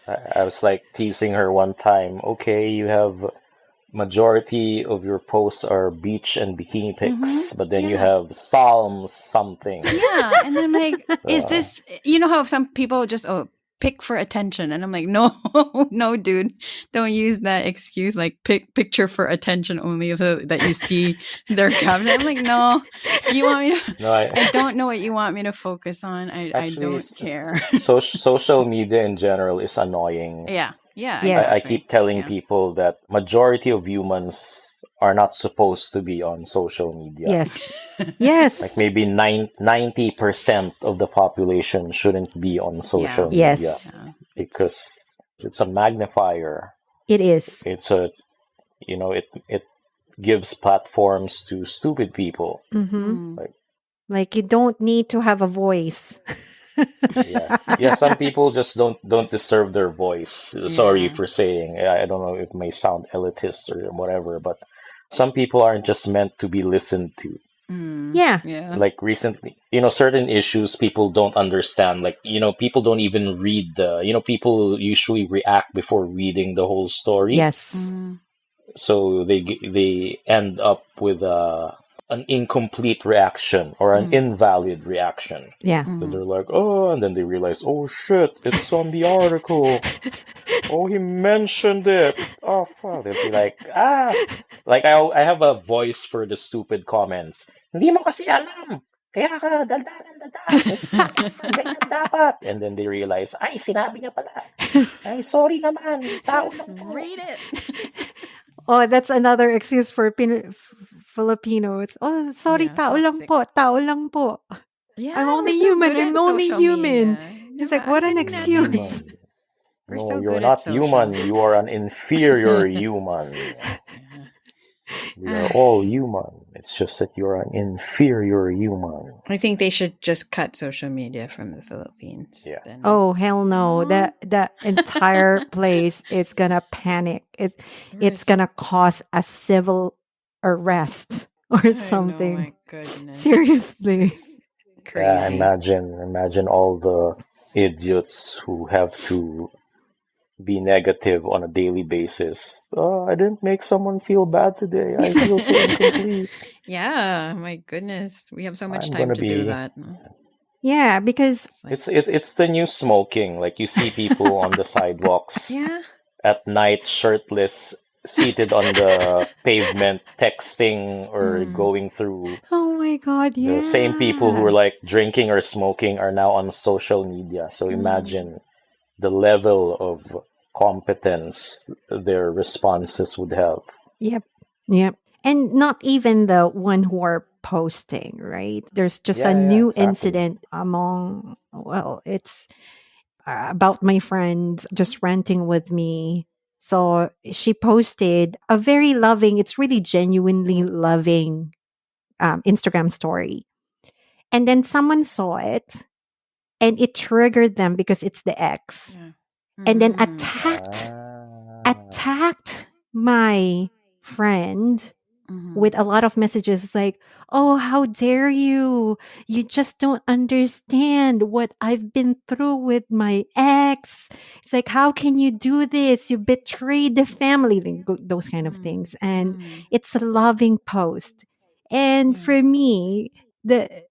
I was like teasing her one time. Okay, you have majority of your posts are beach and bikini Mm-hmm. pics, but then you Yeah. have Psalms something. Yeah. And I'm like, is Uh, this, how some people just, pick for attention. And I'm like, no, no, dude, don't use that excuse. Like picture for attention only so that you see their caption. I'm like, no, you want me to, no, I don't know what you want me to focus on. I actually, don't care. social media in general is annoying. Yeah. Yeah, I Yes. exactly. keep telling Yeah. people that majority of humans are not supposed to be on social media. Yes. Like Yes. maybe 90% of the population shouldn't be on social media Yes. Yeah. because it's a magnifier. It is. It's it gives platforms to stupid people. Mm-hmm. Mm. Like you don't need to have a voice. Yeah, some people just don't deserve their voice. Sorry Yeah. for saying. I don't know if it may sound elitist or whatever, but some people aren't just meant to be listened to. Mm. Yeah. Yeah. Like recently, certain issues people don't understand. Like, people don't even read people usually react before reading the whole story. Yes. Mm. So they end up with an incomplete reaction or an invalid reaction. Yeah. Then Mm. they're like, oh, and then they realize, oh shit, it's on the article. Oh, he mentioned it. Oh fuck. They'll be like I have a voice for the stupid comments. Hindi mo kasi alam. Kaya ka ganyan dapat. And then they realize, ay, sinabi niya pala. Ay, sorry naman. Tao Just lang po. read it. Oh, that's another excuse for Filipinos. Oh, sorry, Yeah, tao lang toxic. po, tao lang po. Yeah, I'm only we're so human. good I'm at only social human. media. It's Diba? like, what an Ano natin eh. excuse. We're No, so you're good at not human. social. You are an inferior human. Yeah. We are all human. It's just that you're an inferior human. I think they should just cut social media from the Philippines. Yeah. Then. Oh, hell no. No. The entire place is gonna panic. It's gonna cause a civil arrest or something. I know, my goodness. Seriously. It's Yeah, crazy. imagine all the idiots who have to be negative on a daily basis. Oh, I didn't make someone feel bad today. I feel so incomplete. Yeah, my goodness. We have so much I'm time gonna to do be. that. Yeah, because It's like, It's the new smoking. Like you see people on the sidewalks yeah. at night, shirtless, seated on the pavement, texting or going through. oh my god, yeah. The same people who are like drinking or smoking are now on social media. So imagine the level of competence their responses would have. Yep. Yep. And not even the one who are posting, right? There's just a Yeah, new exactly. incident among, well, it's about my friend just ranting with me. So she posted a very loving, it's really genuinely loving Instagram story. And then someone saw it and it triggered them because it's the ex. Yeah. And then Ah. attacked my friend with a lot of messages like, oh, how dare you? You just don't understand what I've been through with my ex. It's like, how can you do this? You betrayed the family, those kind of things. And it's a loving post. And for me,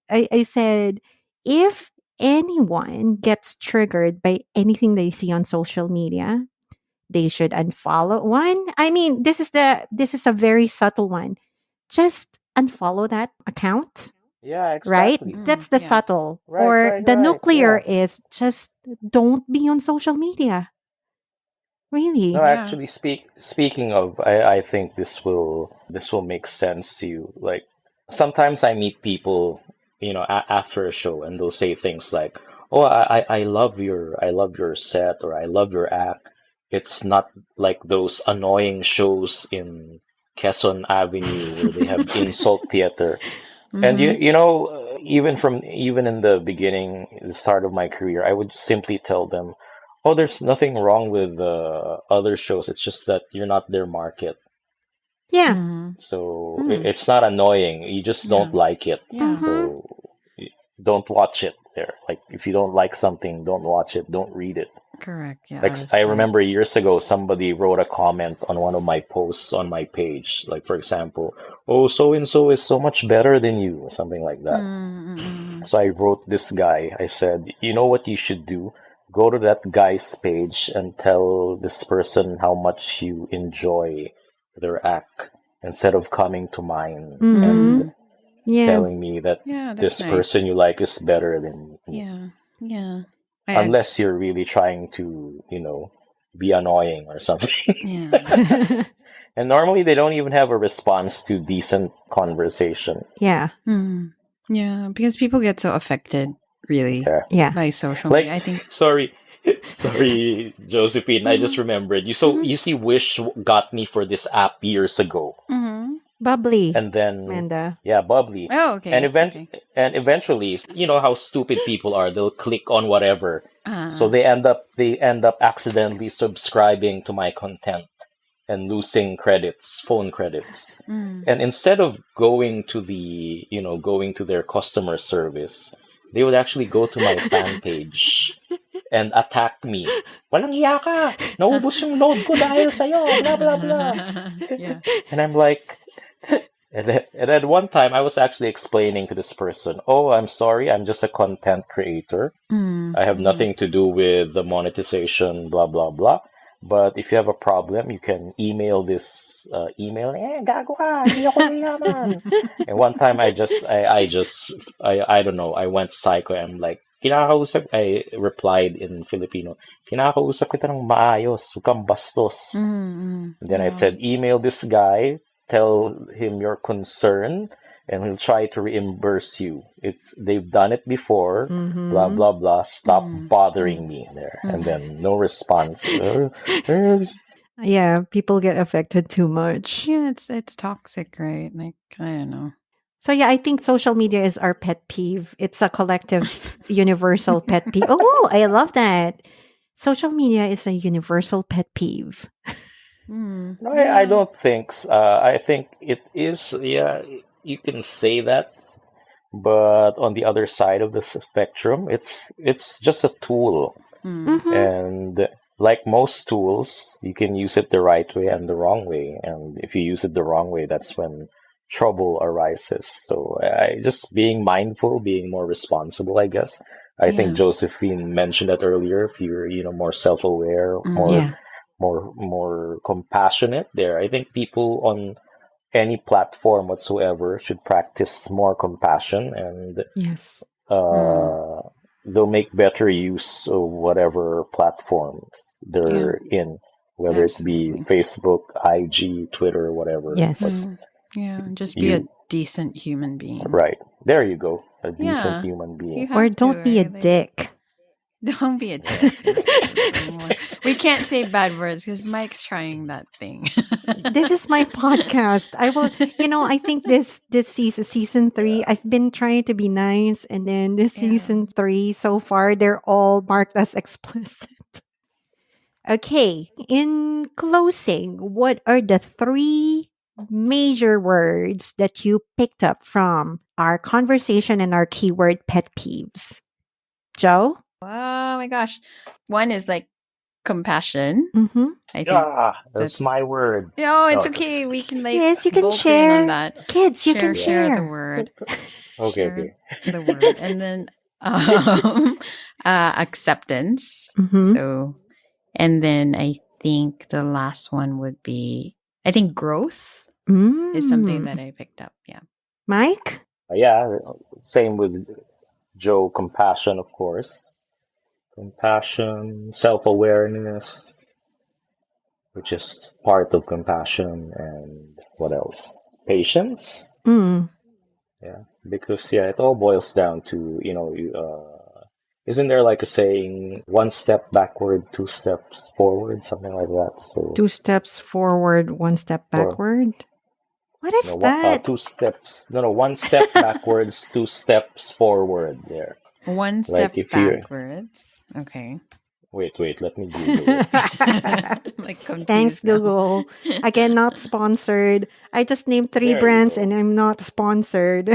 I said, if anyone gets triggered by anything they see on social media, they should unfollow one. I mean, this is a very subtle one. Just unfollow that account, Yeah, right? exactly. That's the Yeah. subtle. Right, Or right, the right. nuclear Yeah. is just don't be on social media. Really? No, Yeah. actually, speaking of, I think this will make sense to you. Like sometimes I meet people, after a show, and they'll say things like, "Oh, I love your set," or "I love your act." It's not like those annoying shows in Quezon Avenue where they have insult theater. And even in the beginning, the start of my career, I would simply tell them, "Oh, there's nothing wrong with other shows. It's just that you're not their market. Yeah. So it's not annoying. You just don't like it. Yeah. So don't watch it there. Like if you don't like something, don't watch it. Don't read it." Correct. Yeah, Like out of I sight. remember years ago, somebody wrote a comment on one of my posts on my page. Like for example, "Oh, so and so is so much better than you," or something like that. Mm-mm. So I wrote this guy. I said, "You know what you should do? Go to that guy's page and tell this person how much you enjoy their act instead of coming to mine and Mm-hmm. Yeah. telling me that Yeah, that's this person nice. you like is better than me." Yeah, yeah. I Unless you're really trying to, be annoying or something. yeah. And normally they don't even have a response to decent conversation. Yeah. Mm. Yeah, because people get so affected, really, Yeah. Yeah. by social media. Like, I think. sorry, sorry, Josephine, I just Mm-hmm, remembered. mm-hmm, You see, Wish got me for this app years ago. mm-hmm. Bubbly, And then, Amanda. yeah, bubbly. Oh, And okay, okay. eventually, you know how stupid people are. They'll click on whatever. So Uh, they end up accidentally subscribing to my content and losing credits, phone credits. mm. And instead of going to their customer service, they would actually go to my fan page and attack me. Walang hiya ka! Naubos yung load ko dahil sa'yo! Blah, blah, blah. Yeah. And I'm like, and at one time I was actually explaining to this person, "Oh, I'm sorry, I'm just a content creator. Mm, I have mm. nothing to do with the monetization, blah, blah, blah. But if you have a problem, you can email this email. Gago ka, hindi ako yayaman." And one time I don't know, I went psycho. I'm like, I replied in Filipino, "Kinakausap kita ng maayos, huwag kang bastos." Mm, And then I yeah. said, email this guy, tell him your concern, and he'll try to reimburse you. They've done it before, blah Mm-hmm. blah blah. Stop Mm, mm, bothering me there. And mm. then no response. Yes. Yeah, people get affected too much. Yeah, it's toxic, right? Like, I don't know. So yeah, I think social media is our pet peeve. It's a collective universal pet peeve. Oh, I love that. Social media is a universal pet peeve. Mm, No, I yeah. don't think. I think it is. Yeah, you can say that, but on the other side of the spectrum, it's just a tool. Mm, Mm-hmm. And like most tools, you can use it the right way and the wrong way. And if you use it the wrong way, that's when trouble arises. So I just being mindful, being more responsible, I guess. I think yeah. Josephine mentioned that earlier. If you're, more self-aware, more Mm, Yeah. more compassionate there. I think people on any platform whatsoever should practice more compassion and Yes. mm, uh, they'll make better use of whatever platforms yeah, they're in, whether it be absolutely. Facebook, IG, Twitter, whatever. But Yes. Mm, yeah, just be a you, decent human being. right, there you go, a decent Yeah, human you being. Or have to, don't be a right? Like, dick. don't be a Yeah. dick. Yes, we can't say bad words because Mike's trying that thing. This is my podcast. I will, I think this season 3, I've been trying to be nice, and then this Yeah. season 3 so far they're all marked as explicit. Okay, in closing, what are the 3 major words that you picked up from our conversation and our keyword pet peeves? Joe? Oh my gosh. One is like compassion. Mm-hmm. I think Yeah, that's that's. my word. Oh, it's Oh, okay. We can like Yes, you can bolt in on share. that. Kids, you can yeah. Share the share. word. Okay, Share okay. the word, and then um, acceptance. Mm-hmm. So, and then I think the last one would be, I think growth is something that I picked up. Yeah. Mike? Yeah, same with Joe, compassion, of course. Compassion, self-awareness, which is part of compassion, and what else? Patience. Mm. Yeah, because it all boils down to, isn't there like a saying, one step backward, two steps forward, something like that? So, 2 steps forward, 1 step or backward. What is no, that? two steps, no, one step backwards, two steps forward. There, One step like if you backwards. Okay. wait, let me Google it. I'm like Thanks, confused now. Google. Again, not sponsored. I just named 3 There you brands go. and I'm not sponsored.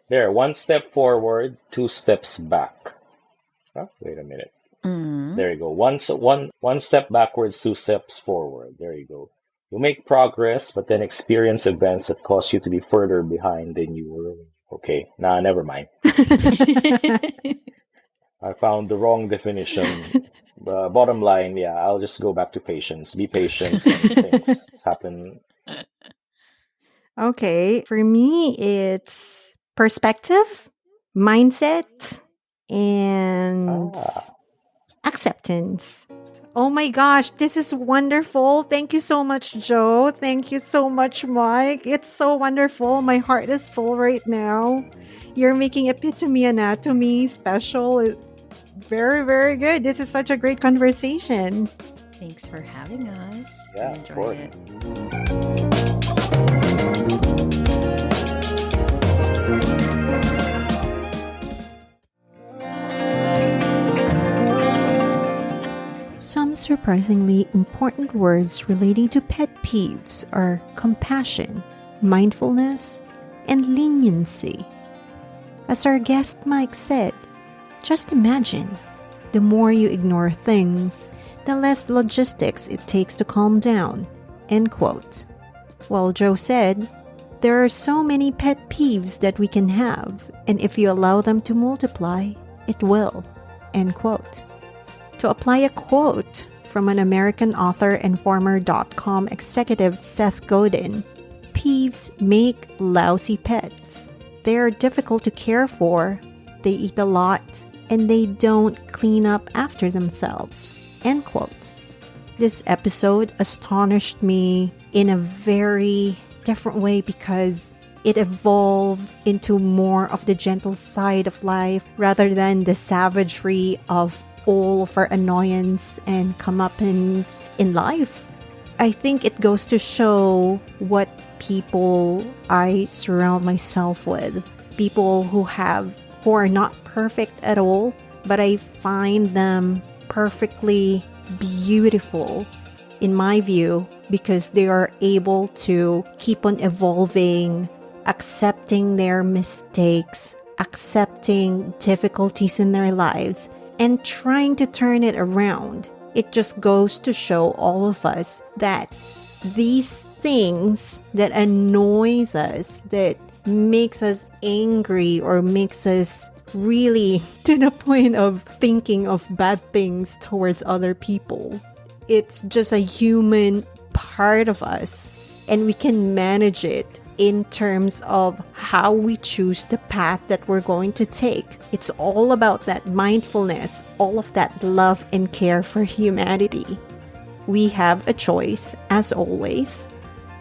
There, one step forward, two steps back. Oh, wait a minute. There you go. One step backwards, two steps forward. There you go. You make progress, but then experience events that cause you to be further behind than you were. Okay, nah, never mind. I found the wrong definition. Bottom line, yeah, I'll just go back to patience. Be patient when things happen. Okay, for me, it's perspective, mindset, and Ah, acceptance. Oh my gosh, this is wonderful. Thank you so much, Joe. Thank you so much, Mike. It's so wonderful. My heart is full right now. You're making Epitome Anatomy special. Very, very good. This is such a great conversation. Thanks for having us. yeah, I of enjoyed course. it. Some surprisingly important words relating to pet peeves are compassion, mindfulness, and leniency. As our guest Mike said, just imagine, the more you ignore things, the less logistics it takes to calm down. End quote. While Joe said, there are so many pet peeves that we can have, and if you allow them to multiply, it will. End quote. To apply a quote from an American author and former .com executive Seth Godin, peeves make lousy pets. They are difficult to care for, they eat a lot, and they don't clean up after themselves. End quote. This episode astonished me in a very different way because it evolved into more of the gentle side of life rather than the savagery of all of our annoyance and comeuppance in life. I think it goes to show what people I surround myself with. People who are not perfect at all, but I find them perfectly beautiful in my view because they are able to keep on evolving, accepting their mistakes, accepting difficulties in their lives, and trying to turn it around. It just goes to show all of us that these things that annoys us, that makes us angry or makes us really to the point of thinking of bad things towards other people, it's just a human part of us, and we can manage it in terms of how we choose the path that we're going to take. It's all about that mindfulness, all of that love and care for humanity. We have a choice, as always.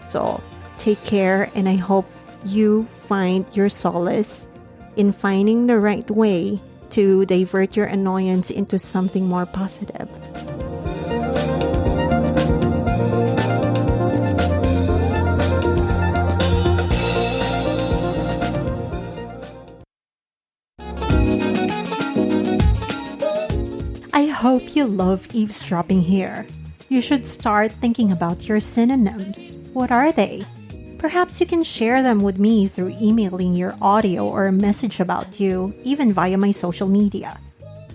So take care, and I hope you find your solace in finding the right way to divert your annoyance into something more positive. I hope you love eavesdropping here. You should start thinking about your synonyms. What are they? Perhaps you can share them with me through emailing your audio or a message about you, even via my social media.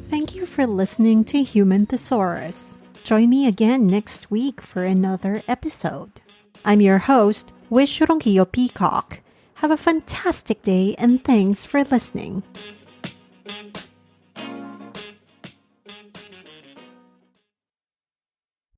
Thank you for listening to Human Thesaurus. Join me again next week for another episode. I'm your host, Wish Ronquillo Peacock. Have a fantastic day and thanks for listening.